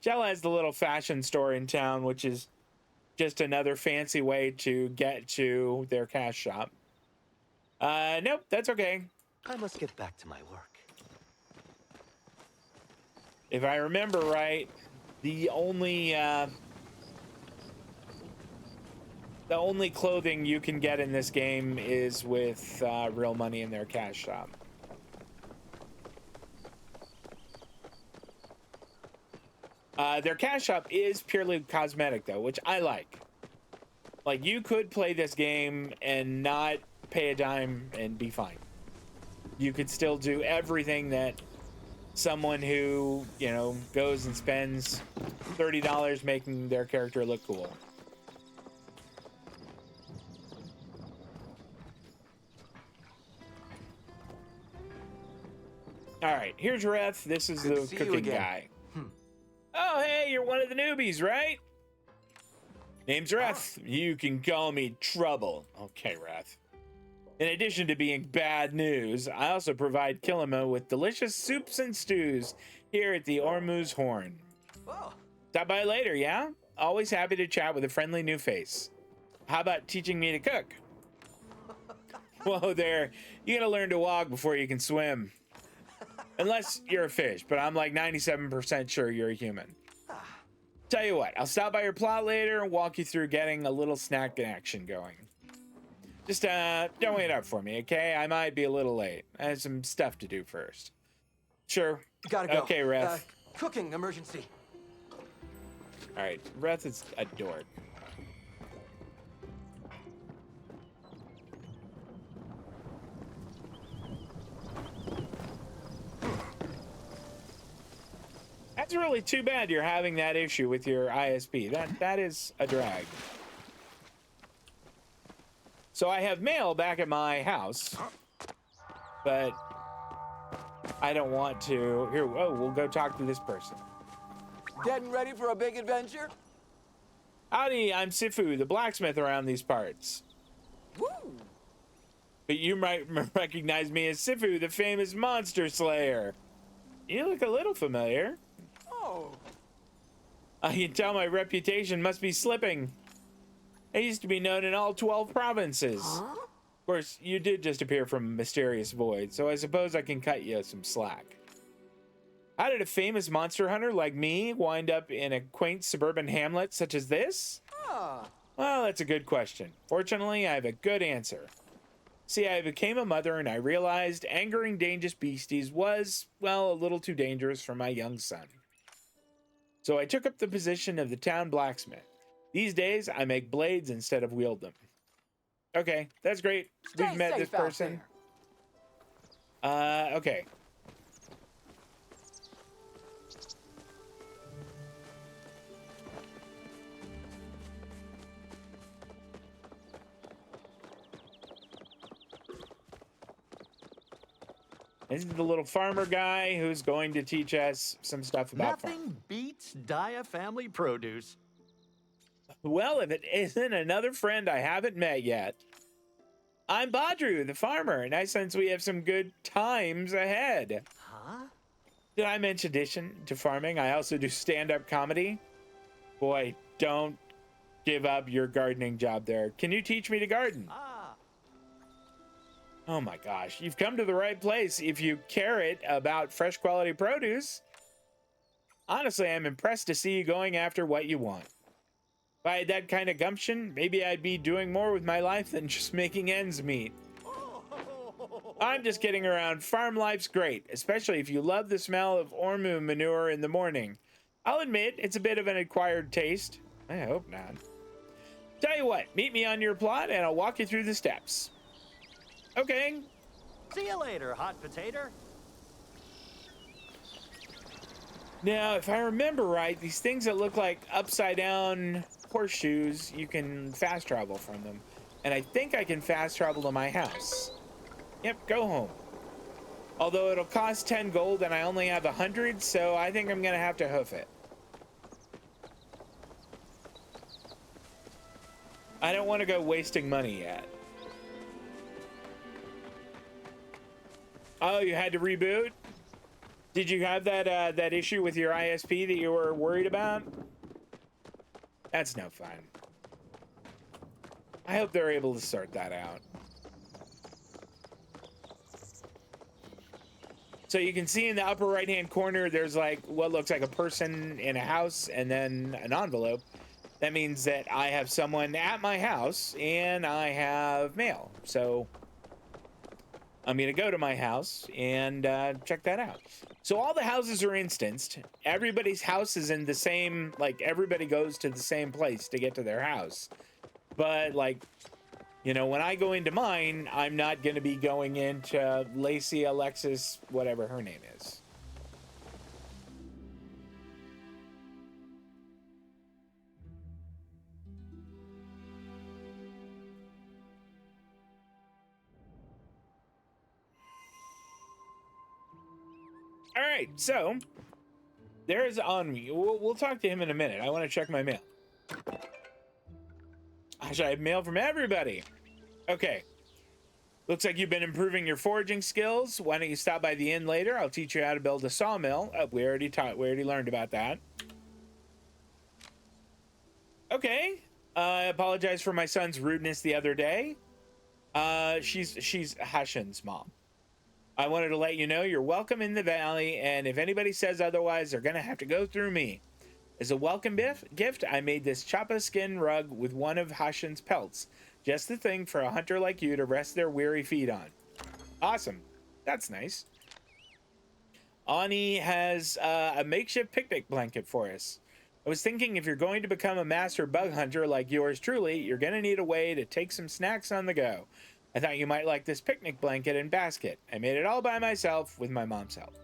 Gel has the little fashion store in town, which is just another fancy way to get to their cash shop. Nope, that's okay. I must get back to my work. If I remember right, the only clothing you can get in this game is with real money in their cash shop. Their cash shop is purely cosmetic though, which I like. Like, you could play this game and not pay a dime and be fine. You could still do everything that someone who, you know, goes and spends $30 making their character look cool. All right, here's Reth. This is Good to the see you cooking again. guy. Oh, hey, you're one of the newbies, right? Name's Reth. You can call me Trouble. Okay, Reth. In addition to being bad news, I also provide KILIMA with delicious soups and stews here at the Ormuz Horn. Oh, Stop by later, yeah? Always happy to chat with a friendly new face. How about teaching me to cook? Whoa there, you gotta learn to walk before you can swim. Unless you're a fish, but I'm like 97% sure you're a human. Tell you what, I'll stop by your plot later and walk you through getting a little snack action going. Just don't wait up for me, okay? I might be a little late. I have some stuff to do first. Sure. gotta go. Okay, Reth. Cooking emergency. All right, Reth is a dork. That's really too bad you're having that issue with your ISP. That is a drag. So I have mail back at my house, but I don't want to. Here, whoa, we'll go talk to this person. Getting ready for a big adventure? Howdy, I'm Sifu, the blacksmith around these parts. Woo! But you might recognize me as Sifu, the famous monster slayer. You look a little familiar. Oh. I can tell my reputation must be slipping. I used to be known in all 12 provinces. Huh? Of course, you did just appear from a mysterious void, so I suppose I can cut you some slack. How did a famous monster hunter like me wind up in a quaint suburban hamlet such as this? Ah, Well, that's a good question. Fortunately, I have a good answer. See, I became a mother and I realized angering dangerous beasties was, well, a little too dangerous for my young son. So I took up the position of the town blacksmith. These days, I make blades instead of wield them. Okay, that's great. stay We've met safe this out person. there. Okay. This is the little farmer guy who's going to teach us some stuff about farming. Nothing beats Dia family produce. Well, if it isn't another friend I haven't met yet. I'm Badru, the farmer, and I sense we have some good times ahead. Huh? Did I mention addition to farming, I also do stand-up comedy? Boy, don't give up your gardening job there. Can you teach me to garden? Ah, Oh my gosh, you've come to the right place if you care it about fresh quality produce. Honestly, I'm impressed to see you going after what you want. If I had that kind of gumption, maybe I'd be doing more with my life than just making ends meet. I'm just kidding around. Farm life's great, especially if you love the smell of Ormu manure in the morning. I'll admit, it's a bit of an acquired taste. I hope not. Tell you what, meet me on your plot and I'll walk you through the steps. Okay. see you later, hot potato. Now, if I remember right, these things that look like upside down horseshoes, you can fast travel from them. And I think I can fast travel to my house. Yep, go home. Although it'll cost 10 gold and I only have 100, so I think I'm gonna have to hoof it. I don't want to go wasting money yet. Oh, you had to reboot? Did you have that that issue with your ISP that you were worried about? That's no fun. I hope they're able to sort that out. So you can see in the upper right hand corner, there's like what looks like a person in a house and then an envelope. That means that I have someone at my house and I have mail. So I'm gonna go to my house and check that out. So all the houses are instanced. Everybody's house is in the same, like everybody goes to the same place to get to their house. But like, you know, when I go into mine, I'm not gonna be going into Lacey, Alexis, whatever her name is. All right, so there's Onmi. We'll talk to him in a minute. I want to check my mail. Actually, I have mail from everybody. Okay. Looks like you've been improving your foraging skills. Why don't you stop by the inn later? I'll teach you how to build a sawmill. Oh, we already learned about that. Okay. I apologize for my son's rudeness the other day. She's Hashin's mom. I wanted to let you know you're welcome in the valley, and if anybody says otherwise, they're gonna have to go through me. As a welcome gift, I made this chappa skin rug with one of Hashin's pelts. Just the thing for a hunter like you to rest their weary feet on. Awesome. That's nice. Ani has a makeshift picnic blanket for us. I was thinking if you're going to become a master bug hunter like yours truly, you're gonna need a way to take some snacks on the go. I thought you might like this picnic blanket and basket. I made it all by myself with my mom's help.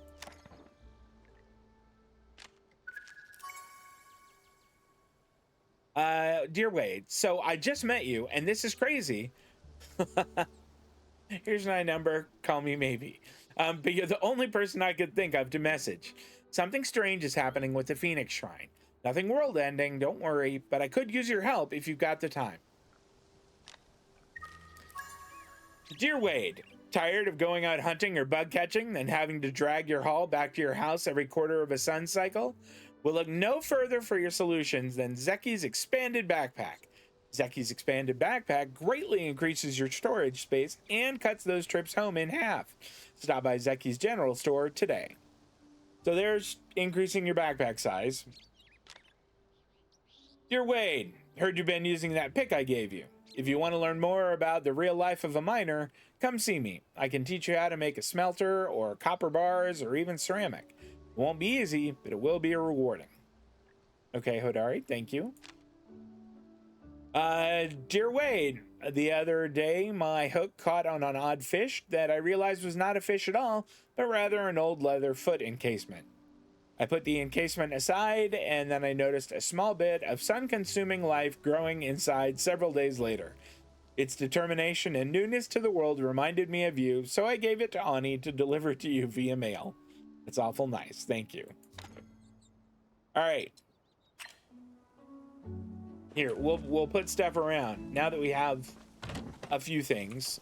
Dear Wade, so I just met you, and this is crazy. Here's my number. Call me maybe. But you're the only person I could think of to message. Something strange is happening with the Phoenix Shrine. Nothing world-ending, don't worry, but I could use your help if you've got the time. Dear Wade, tired of going out hunting or bug catching and having to drag your haul back to your house every quarter of a sun cycle? We'll look no further for your solutions than Zeki's expanded backpack. Zeki's expanded backpack greatly increases your storage space and cuts those trips home in half. Stop by Zeki's general store today. So there's increasing your backpack size. Dear Wade, heard you've been using that pick I gave you. If you want to learn more about the real life of a miner, come see me. I can teach you how to make a smelter or copper bars or even ceramic. It won't be easy, but it will be rewarding. Okay, Hodari, thank you. Dear Wade, the other day my hook caught on an odd fish that I realized was not a fish at all, but rather an old leather foot encasement. I put the encasement aside, and then I noticed a small bit of sun-consuming life growing inside several days later. Its determination and newness to the world reminded me of you, so I gave it to Ani to deliver to you via mail. It's awful nice. Thank you. All right. Here, we'll put stuff around now that we have a few things.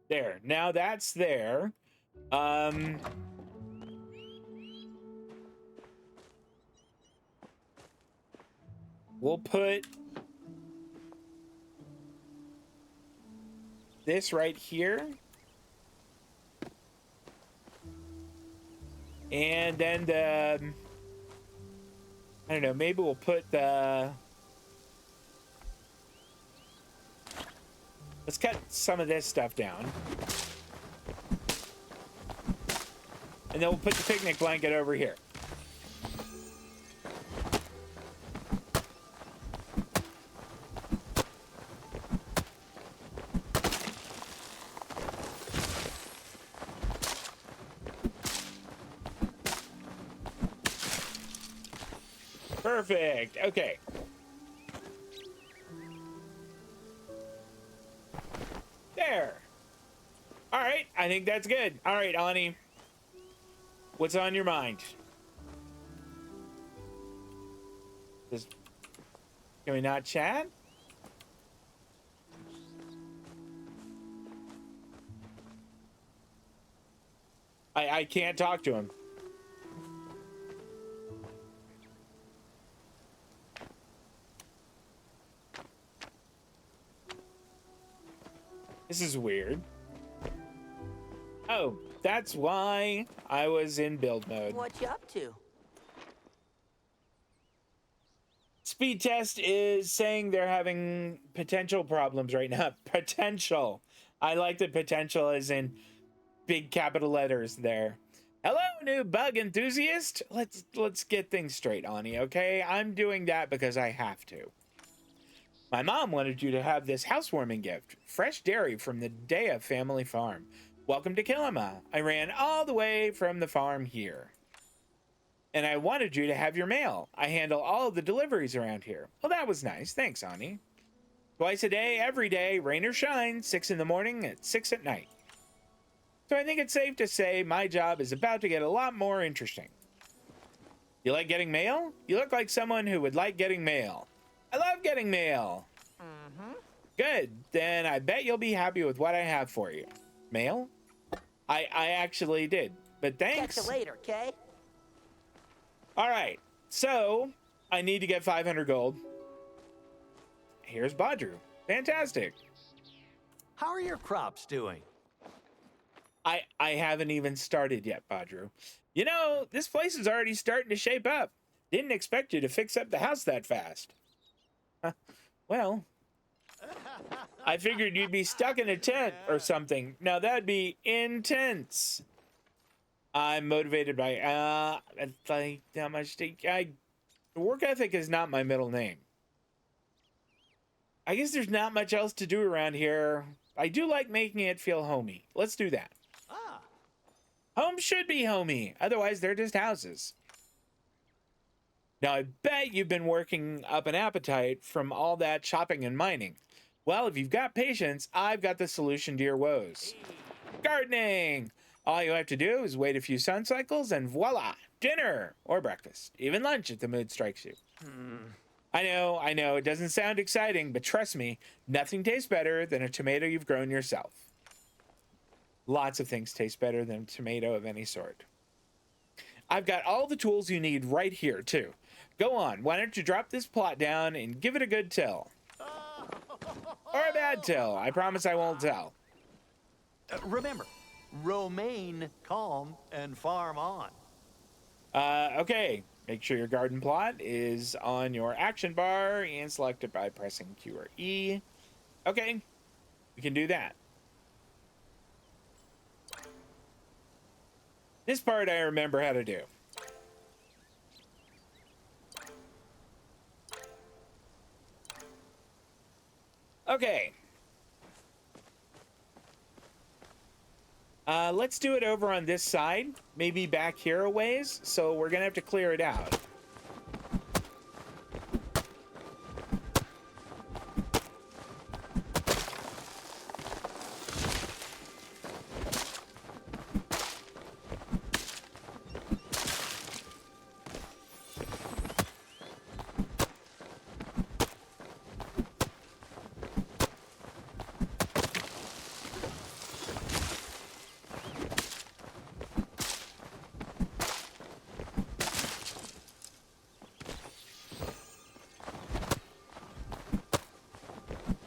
There. Now that's there. We'll put this right here. And then the, I don't know, maybe we'll put the, let's cut some of this stuff down. And then we'll put the picnic blanket over here. Perfect. Okay. There. All right. I think that's good. All right, Ani. What's on your mind? Can we not chat? I can't talk to him. This is weird. Oh, that's why I was in build mode. What you up to? Speed test is saying they're having potential problems right now. Potential. I like the potential as in big capital letters there. Hello, new bug enthusiast. Let's get things straight, Ani, okay? I'm doing that because I have to. My mom wanted you to have this housewarming gift. Fresh dairy from the Dea family farm. Welcome to KILIMA. I ran all the way from the farm here. And I wanted you to have your mail. I handle all of the deliveries around here. Well, that was nice. Thanks, Ani. Twice a day, every day, rain or shine, 6 in the morning and 6 at night. So I think it's safe to say my job is about to get a lot more interesting. You like getting mail? You look like someone who would like getting mail. I love getting mail. Mm-hmm. Good. Then I bet you'll be happy with what I have for you. Mail? I actually did. But thanks. Catch you later, okay? All right. So I need to get 500 gold. Here's Badru. Fantastic. How are your crops doing? I haven't even started yet, Badru. You know, this place is already starting to shape up. Didn't expect you to fix up the house that fast. Well, I figured you'd be stuck in a tent or something. Now that'd be intense. I'm motivated by like how much work ethic is not my middle name. I guess there's not much else to do around here. I do like making it feel homey. Let's do that. Ah, Homes should be homey. Otherwise, they're just houses. Now, I bet you've been working up an appetite from all that chopping and mining. Well, if you've got patience, I've got the solution to your woes. Gardening! All you have to do is wait a few sun cycles and voila! Dinner! Or breakfast. Even lunch if the mood strikes you. I know, it doesn't sound exciting, but trust me, nothing tastes better than a tomato you've grown yourself. Lots of things taste better than a tomato of any sort. I've got all the tools you need right here, too. Go on, why don't you drop this plot down and give it a good tell? Or a bad tell. I promise I won't tell. Remember, remain calm and farm on. Okay. Make sure your garden plot is on your action bar and select it by pressing Q or E. Okay. We can do that. This part I remember how to do. Okay. Let's do it over on this side, maybe back here a ways, so we're gonna have to clear it out.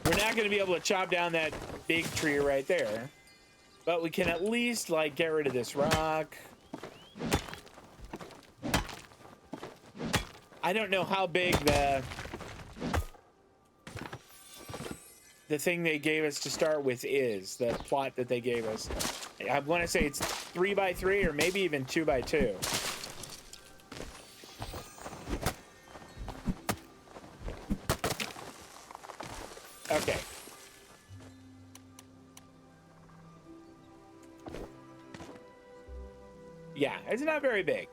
We're not going to be able to chop down that big tree right there, but we can at least like get rid of this rock. I don't know how big the thing they gave us to start with is, the plot that they gave us. I want to say it's 3x3 or maybe even 2x2. Okay. Yeah, it's not very big.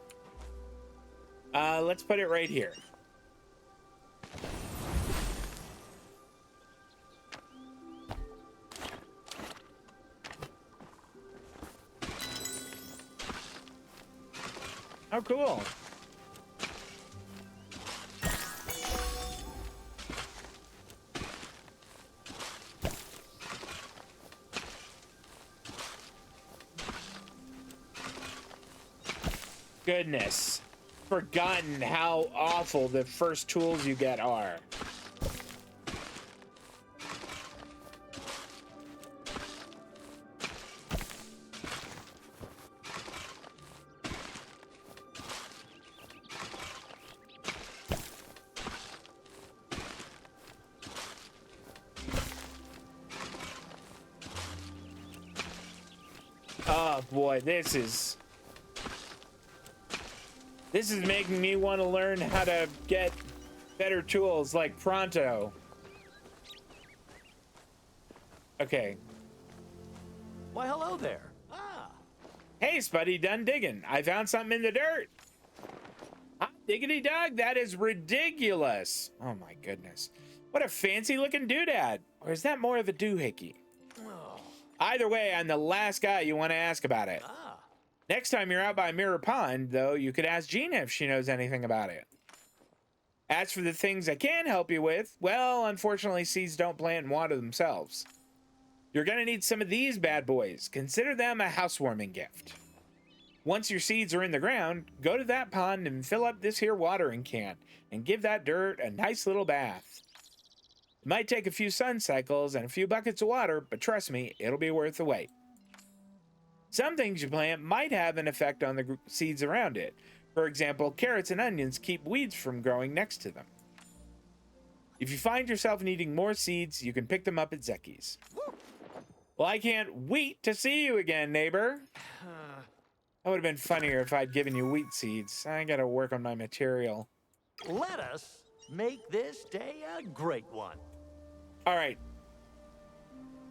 Let's put it right here. Oh, cool. Goodness. Forgotten how awful the first tools you get are. Oh boy, this is making me want to learn how to get better tools like pronto. Okay. Why, hello there. Ah. Hey, Spuddy, done digging. I found something in the dirt. Hot diggity dog, that is ridiculous. Oh my goodness. What a fancy looking doodad. Or is that more of a doohickey? Oh. Either way, I'm the last guy you want to ask about it. Ah. Next time you're out by Mirror Pond, though, you could ask Gina if she knows anything about it. As for the things I can help you with, well, unfortunately, seeds don't plant and water themselves. You're gonna need some of these bad boys. Consider them a housewarming gift. Once your seeds are in the ground, go to that pond and fill up this here watering can and give that dirt a nice little bath. It might take a few sun cycles and a few buckets of water, but trust me, it'll be worth the wait. Some things you plant might have an effect on the seeds around it. For example, carrots and onions keep weeds from growing next to them. If you find yourself needing more seeds, you can pick them up at Zeki's. Well, I can't wait to see you again, neighbor. That would have been funnier if I'd given you wheat seeds. I gotta work on my material. Let us make this day a great one. All right.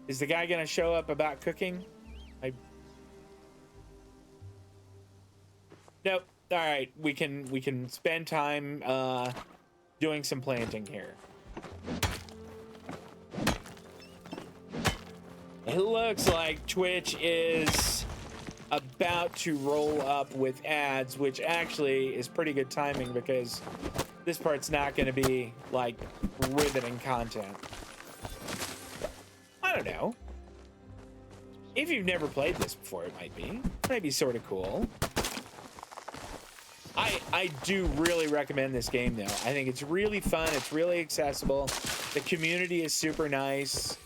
Is the guy gonna show up about cooking? Nope. All right, we can spend time doing some planting here. It looks like Twitch is about to roll up with ads, which actually is pretty good timing because this part's not going to be like riveting content. I don't know. If you've never played this before, it might be sort of cool. I do really recommend this game though. I think it's really fun. It's really accessible. The community is super nice.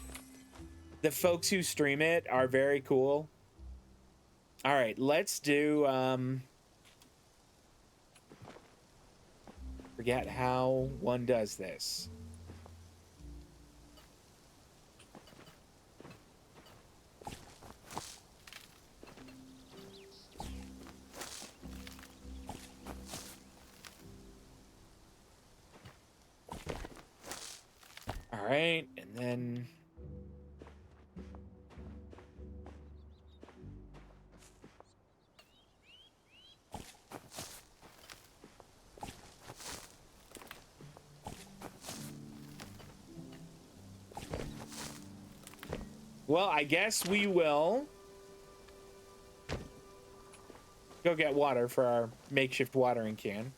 The folks who stream it are very cool. All right, let's do forget how one does this. All right, and then well, I guess we will go get water for our makeshift watering can.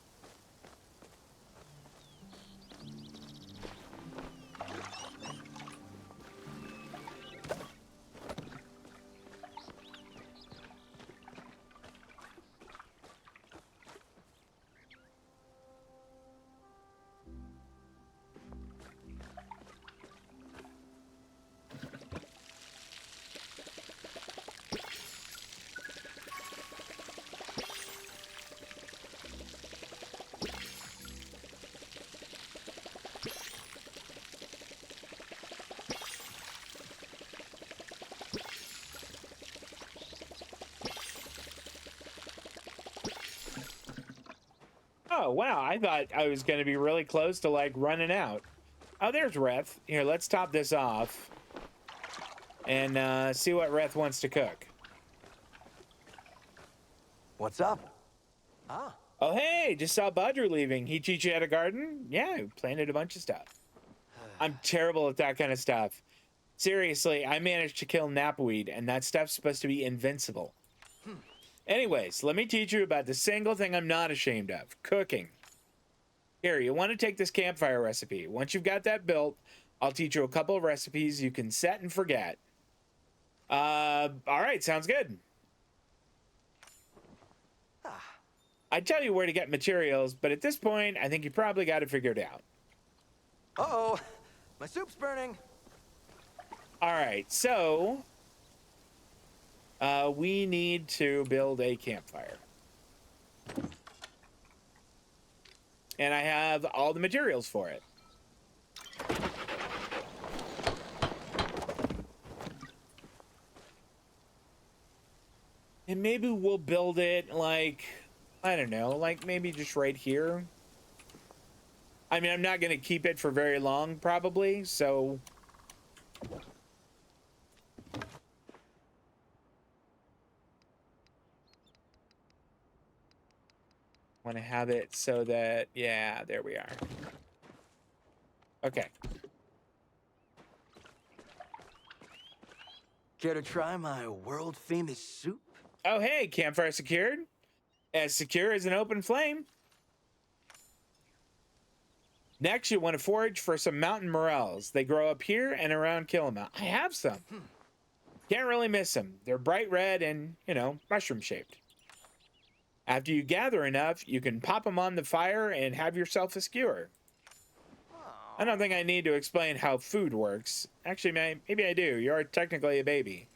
Oh, wow. I thought I was going to be really close to like running out. Oh, there's Reth. Here, let's top this off and see what Reth wants to cook. What's up? Ah, Oh, hey, just saw Badru leaving. He teach you how to garden? Yeah, he planted a bunch of stuff. I'm terrible at that kind of stuff. Seriously, I managed to kill knapweed, and that stuff's supposed to be invincible. Anyways, let me teach you about the single thing I'm not ashamed of, cooking. Here, you want to take this campfire recipe. Once you've got that built, I'll teach you a couple of recipes you can set and forget. All right, sounds good. I'd tell you where to get materials, but at this point, I think you probably got it figured out. Uh-oh, my soup's burning. All right, so we need to build a campfire. And I have all the materials for it. And maybe we'll build it like, I don't know, like maybe just right here. I mean, I'm not going to keep it for very long, probably, so... want to have it so that, yeah, there we are. Okay. Care to try my world-famous soup? Oh, hey, campfire secured. As secure as an open flame. Next, you want to forage for some mountain morels. They grow up here and around KILIMA. I have some. Can't really miss them. They're bright red and, you know, mushroom-shaped. After you gather enough, you can pop them on the fire and have yourself a skewer. I don't think I need to explain how food works. Actually, maybe I do. You're technically a baby.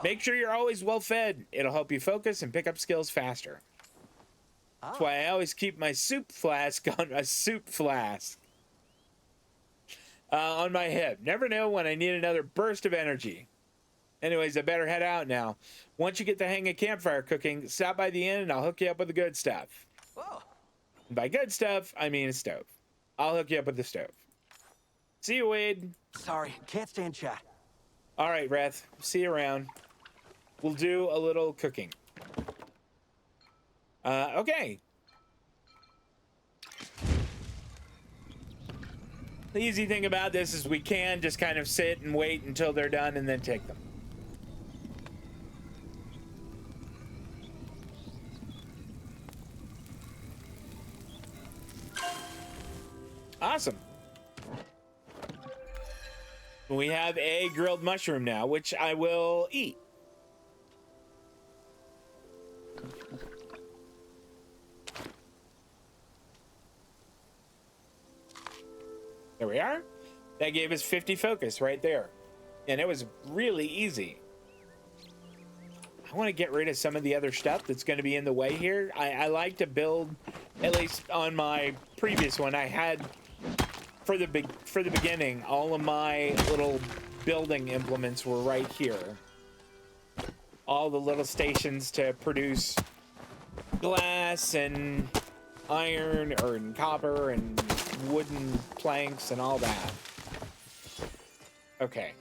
Make sure you're always well fed. It'll help you focus and pick up skills faster. That's why I always keep my soup flask on on my hip. Never know when I need another burst of energy. Anyways, I better head out now. Once you get the hang of campfire cooking, stop by the inn and I'll hook you up with the good stuff. And by good stuff, I mean a stove. I'll hook you up with the stove. See you, Wade. Sorry, can't stand chat. All right, Reth. See you around. We'll do a little cooking. Okay. The easy thing about this is we can just kind of sit and wait until they're done and then take them. Awesome. We have a grilled mushroom now, which I will eat. There we are. That gave us 50 focus right there. And it was really easy. I want to get rid of some of the other stuff that's going to be in the way here. I like to build, at least on my previous one, I had, for the beginning, all of my little building implements were right here. All the little stations to produce glass and iron or copper and wooden planks and all that. Okay.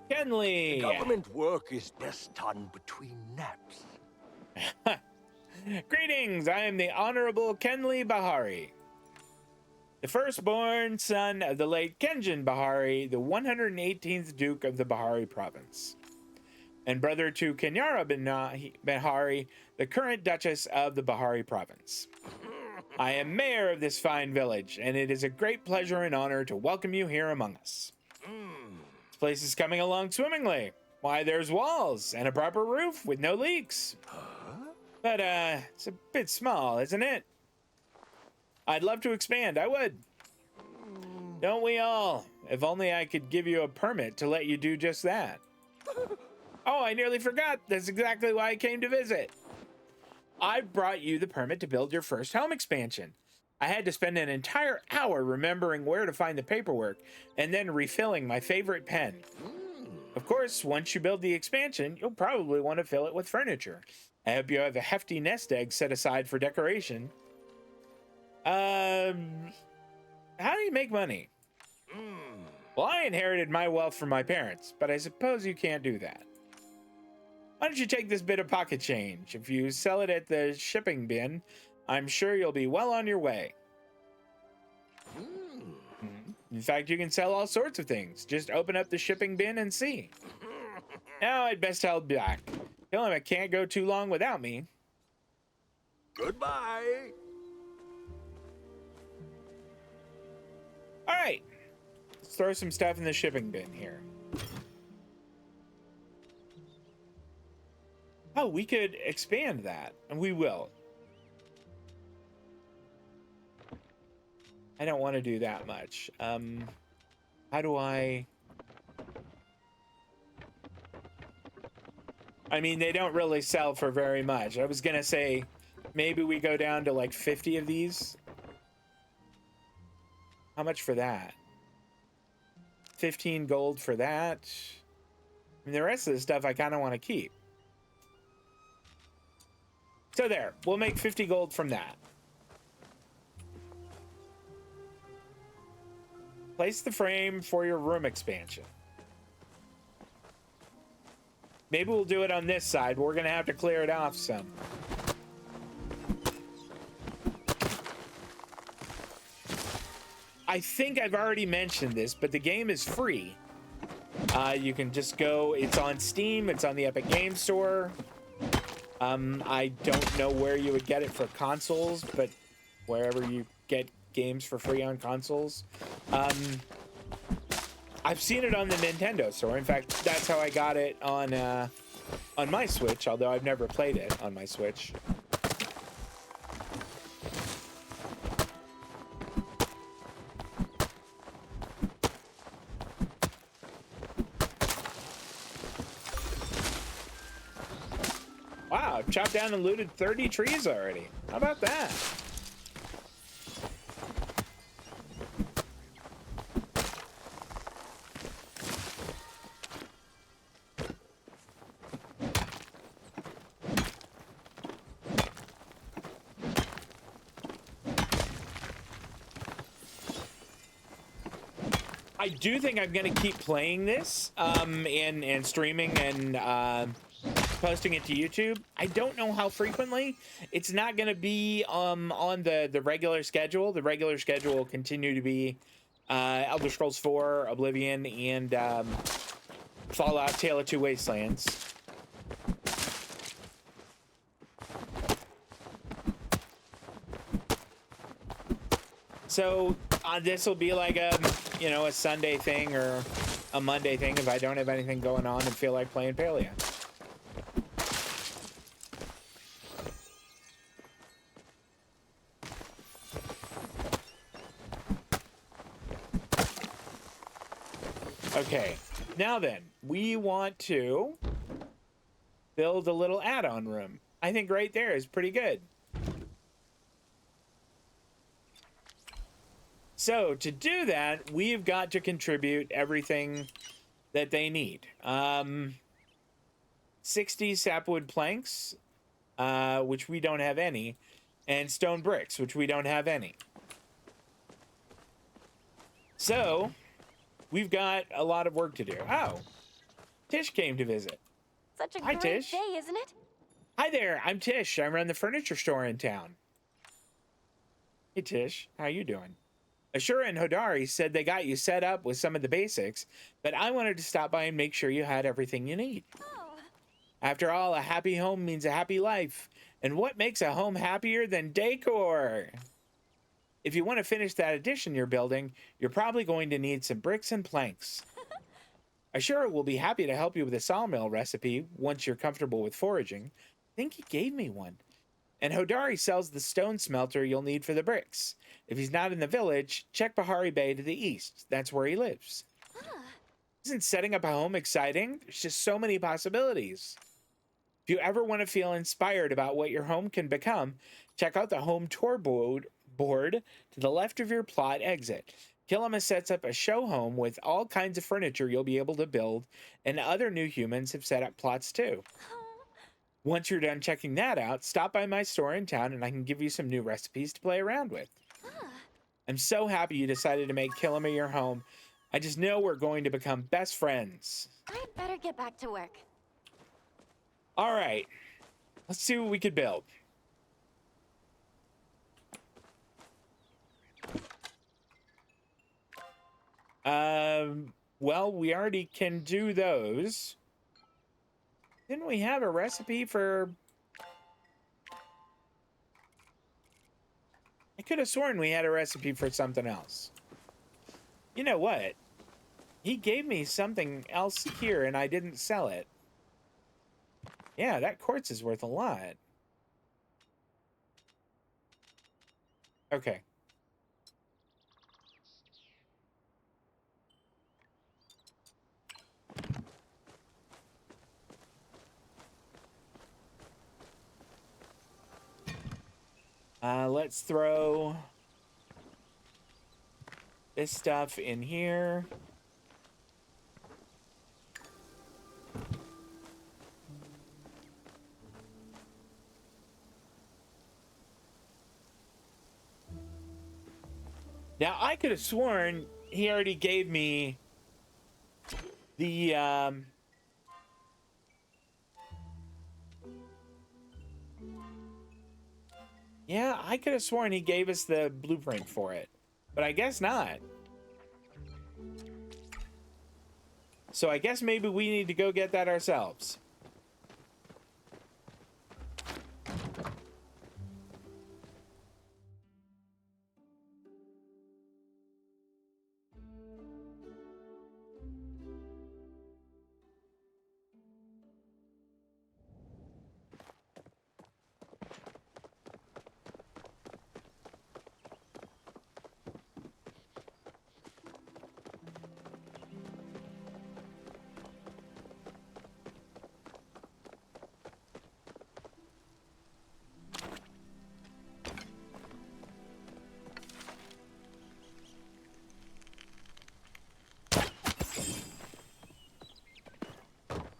Kenley! Government work is best done between naps. Greetings, I am the Honorable Kenley Bahari, the firstborn son of the late Kenjin Bahari, the 118th Duke of the Bahari Province, and brother to Kenyara Bahari, the current Duchess of the Bahari Province. I am mayor of this fine village, and it is a great pleasure and honor to welcome you here among us. This place is coming along swimmingly. Why, there's walls and a proper roof with no leaks. But it's a bit small, isn't it? I'd love to expand, I would. Don't we all? If only I could give you a permit to let you do just that. Oh, I nearly forgot. That's exactly why I came to visit. I brought you the permit to build your first home expansion. I had to spend an entire hour remembering where to find the paperwork and then refilling my favorite pen. Of course, once you build the expansion, you'll probably want to fill it with furniture. I hope you have a hefty nest egg set aside for decoration. How do you make money? Well, I inherited my wealth from my parents, but I suppose you can't do that. Why don't you take this bit of pocket change? If you sell it at the shipping bin, I'm sure you'll be well on your way. In fact, you can sell all sorts of things. Just open up the shipping bin and see. Now I'd best head back. Tell him I can't go too long without me. Goodbye. All right. Let's throw some stuff in the shipping bin here. Oh, we could expand that, and we will. I don't want to do that much. How do I mean, they don't really sell for very much. I was gonna say maybe we go down to like 50 of these. How much for that? 15 gold for that. I mean, the rest of the stuff I kind of want to keep. So there, we'll make 50 gold from that. Place the frame for your room expansion. Maybe we'll do it on this side, but we're gonna have to clear it off some. I think I've already mentioned this, but the game is free. You can just go, it's on Steam, it's on the Epic Games Store. I don't know where you would get it for consoles, but wherever you get games for free on consoles. I've seen it on the Nintendo Store. In fact, that's how I got it on my Switch, although I've never played it on my Switch. Wow, I've chopped down and looted 30 trees already. How about that? I do think I'm gonna keep playing this and streaming and posting it to YouTube. I don't know how frequently. It's not gonna be on the regular schedule. The regular schedule will continue to be Elder Scrolls 4, Oblivion, and Fallout: Tale of Two Wastelands. So this will be like a Sunday thing or a Monday thing if I don't have anything going on and feel like playing Palia. Okay, now then, we want to build a little add-on room. I think right there is pretty good. So to do that, we've got to contribute everything that they need. 60 sapwood planks, which we don't have any, and stone bricks, which we don't have any. So we've got a lot of work to do. Oh, Tish came to visit. Such a Hi, great Tish. day, isn't it? Hi there, I'm Tish. I run the furniture store in town. Hey Tish, how you doing? Ashura and Hodari said they got you set up with some of the basics, but I wanted to stop by and make sure you had everything you need. Oh, After all, a happy home means a happy life. And what makes a home happier than decor? If you want to finish that addition you're building, you're probably going to need some bricks and planks. Ashura will be happy to help you with a sawmill recipe once you're comfortable with foraging. I think he gave me one. And Hodari sells the stone smelter you'll need for the bricks. If he's not in the village, check Bahari Bay to the east. That's where he lives. Isn't setting up a home exciting? There's just so many possibilities. If you ever want to feel inspired about what your home can become, check out the home tour board to the left of your plot exit. KILIMA sets up a show home with all kinds of furniture you'll be able to build, and other new humans have set up plots too. Once you're done checking that out, stop by my store in town and I can give you some new recipes to play around with. I'm so happy you decided to make KILIMA your home. I just know we're going to become best friends. I'd better get back to work. All right, let's see what we could build. Well, we already can do those. Didn't we have a recipe for... I could have sworn we had a recipe for something else. You know what? He gave me something else here and I didn't sell it. Yeah, that quartz is worth a lot. Okay. Let's throw this stuff in here. Now, I could have sworn he already gave me the, yeah, I could have sworn he gave us the blueprint for it, but I guess not. So I guess maybe we need to go get that ourselves.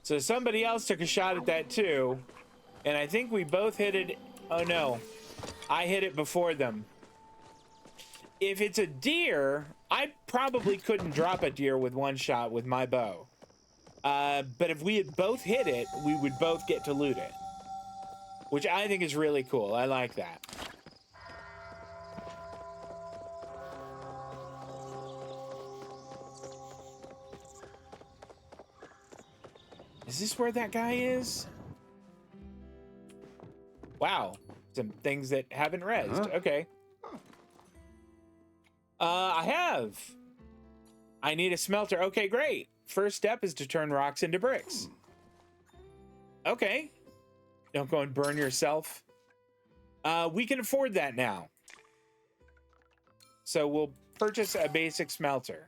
So somebody else took a shot at that too, and I think we both hit it. Oh no, I hit it before them. If it's a deer, I probably couldn't drop a deer with one shot with my bow. But if we had both hit it, we would both get to loot it, which I think is really cool. I like that. Is this where that guy is? Wow, some things that haven't rezzed. Okay. I have. I need a smelter. Okay, great. First step is to turn rocks into bricks. Okay. Don't go and burn yourself. We can afford that now. So we'll purchase a basic smelter.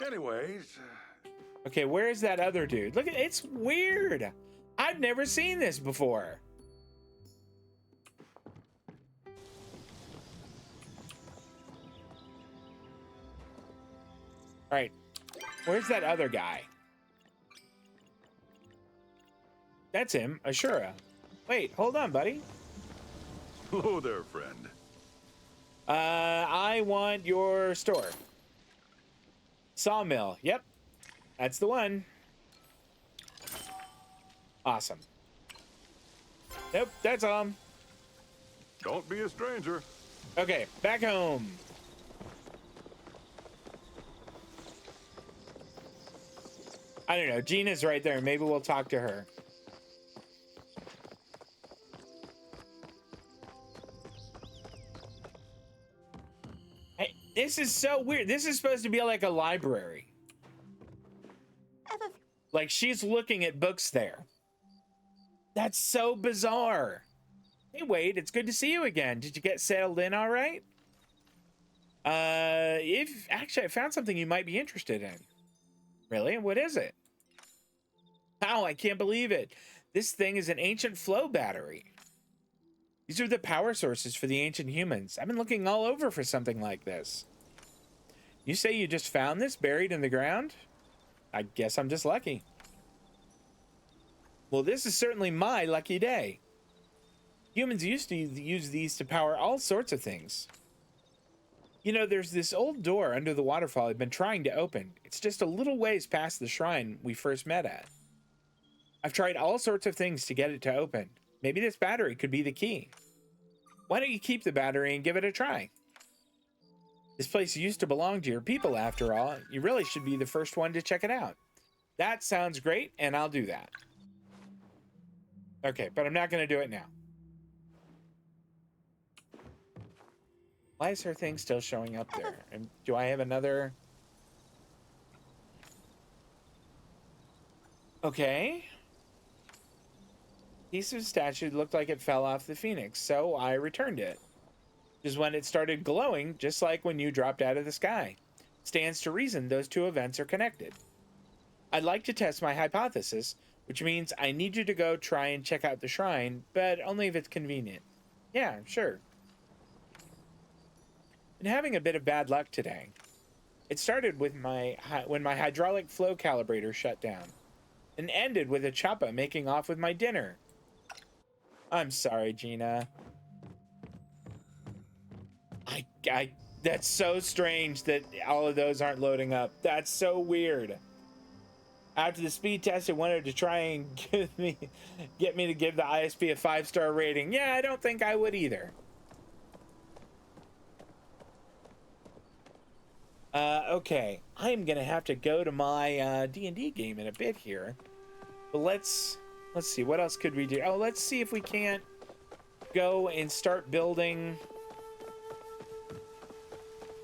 Anyways, Okay, where is that other dude? Look at it's weird. I've never seen this before. All right, where's that other guy? That's him, Ashura. Wait, hold on, buddy. hello there, friend. I want your store. Sawmill. Yep, that's the one. Awesome. Yep, that's Don't be a stranger. Okay, back home. I don't know. Gina's right there. Maybe we'll talk to her. Hey, this is so weird. This is supposed to be like a library. Like she's looking at books there. That's so bizarre. Hey, Wade, it's good to see you again. Did you get settled in all right? If actually I found something you might be interested in. Really? What is it? Wow, I can't believe it. This thing is an ancient flow battery. These are the power sources for the ancient humans. I've been looking all over for something like this. You say you just found this buried in the ground? I guess I'm just lucky. Well, this is certainly my lucky day. Humans used to use these to power all sorts of things. You know, there's this old door under the waterfall I've been trying to open. It's just a little ways past the shrine we first met at. I've tried all sorts of things to get it to open. Maybe this battery could be the key. Why don't you keep the battery and give it a try? This place used to belong to your people after all. You really should be the first one to check it out. That sounds great, and I'll do that. Okay, but I'm not going to do it now. Why is her thing still showing up there? And do I have another? Okay. Piece of statue looked like it fell off the phoenix, so I returned it. Just when it started glowing, just like when you dropped out of the sky. Stands to reason those two events are connected. I'd like to test my hypothesis, which means I need you to go try and check out the shrine, but only if it's convenient. Yeah, sure. Been having a bit of bad luck today. It started with when my hydraulic flow calibrator shut down, and ended with a choppa making off with my dinner. I'm sorry, Gina. That's so strange that all of those aren't loading up. That's so weird. After the speed test, it wanted to try and get me to give the ISP a 5-star rating. Yeah, I don't think I would either. Okay, I'm gonna have to go to my D&D game in a bit here. But let's see, what else could we do? Oh, let's see if we can't go and start building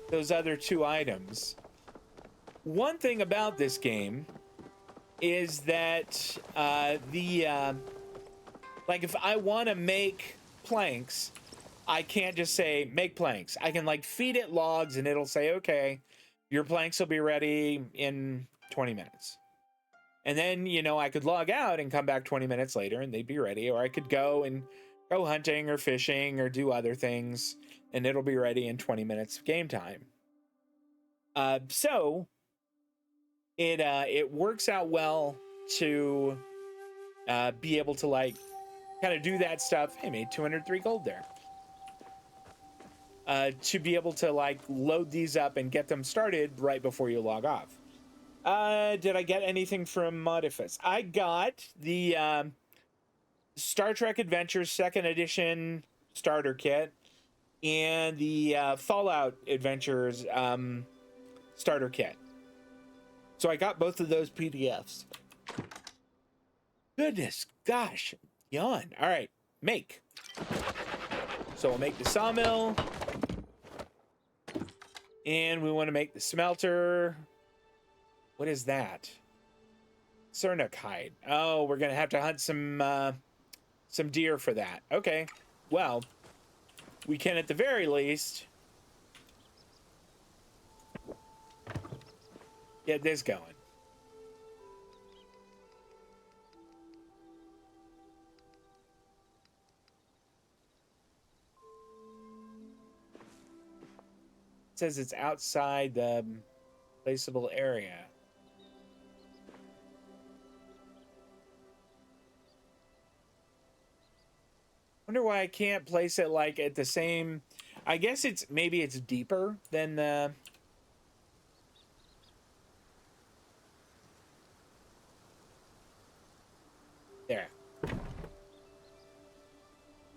those other 2 items. One thing about this game is that like if I want to make planks, I can't just say make planks. I can like feed it logs and it'll say, okay, your planks will be ready in 20 minutes. And then, you know, I could log out and come back 20 minutes later and they'd be ready. Or I could go hunting or fishing or do other things and it'll be ready in 20 minutes game time. So it works out well to be able to like kind of do that stuff. Hey, made 203 gold there. To be able to like load these up and get them started right before you log off. Did I get anything from Modifice? I got the Star Trek Adventures 2nd edition starter kit and the Fallout Adventures starter kit. So I got both of those PDFs. Goodness, gosh, yawn. All right, make. So we'll make the sawmill. And we want to make the smelter. What is that? Cernuk hide. Oh, we're gonna have to hunt some deer for that. Okay, well, we can at the very least get this going. It says it's outside the placeable area. Wonder why I can't place it like at the same. I guess it's maybe it's deeper than the. There.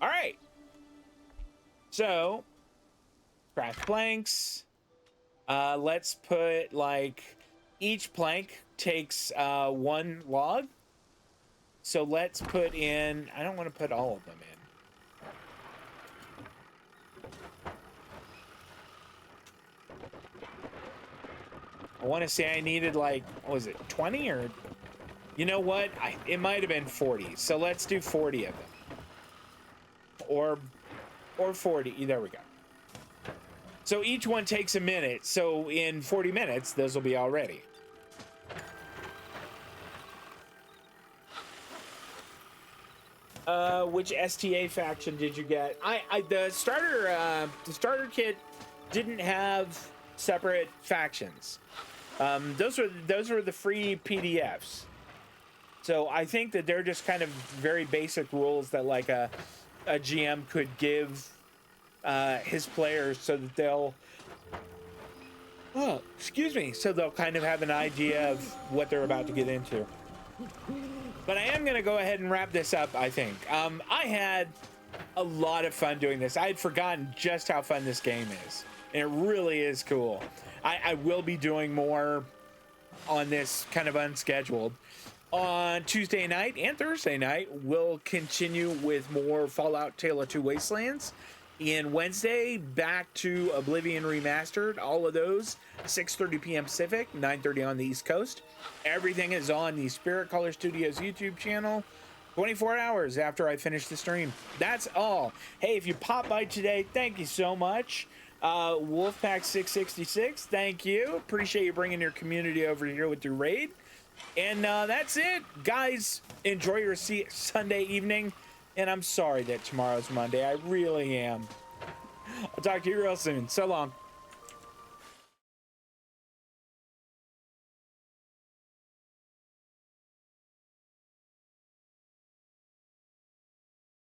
All right. So, craft planks. Let's put like each plank takes 1 log. So let's put in. I don't want to put all of them in. I want to say I needed like, what was it, 20 or, you know what? It might have been 40. So let's do 40 of them. Or 40. There we go. So each one takes a minute. So in 40 minutes, those will be all ready. Which STA faction did you get? The starter kit didn't have separate factions. Those were the free PDFs. So I think that they're just kind of very basic rules that like a GM could give his players so that they'll so they'll kind of have an idea of what they're about to get into. But I am going to go ahead and wrap this up, I think. I had a lot of fun doing this. I had forgotten just how fun this game is. And it really is cool. I will be doing more on this kind of unscheduled. On Tuesday night and Thursday night, we'll continue with more Fallout Tale of Two Wastelands. And Wednesday, back to Oblivion Remastered. All of those, 6:30 p.m. Pacific, 9:30 on the East Coast. Everything is on the Spirit Color Studios YouTube channel 24 hours after I finish the stream. That's all. Hey, if you pop by today, thank you so much. Wolfpack 666, thank you. Appreciate you bringing your community over here with your raid. And that's it. Guys, enjoy your Sunday evening. And I'm sorry that tomorrow's Monday. I really am. I'll talk to you real soon. So long.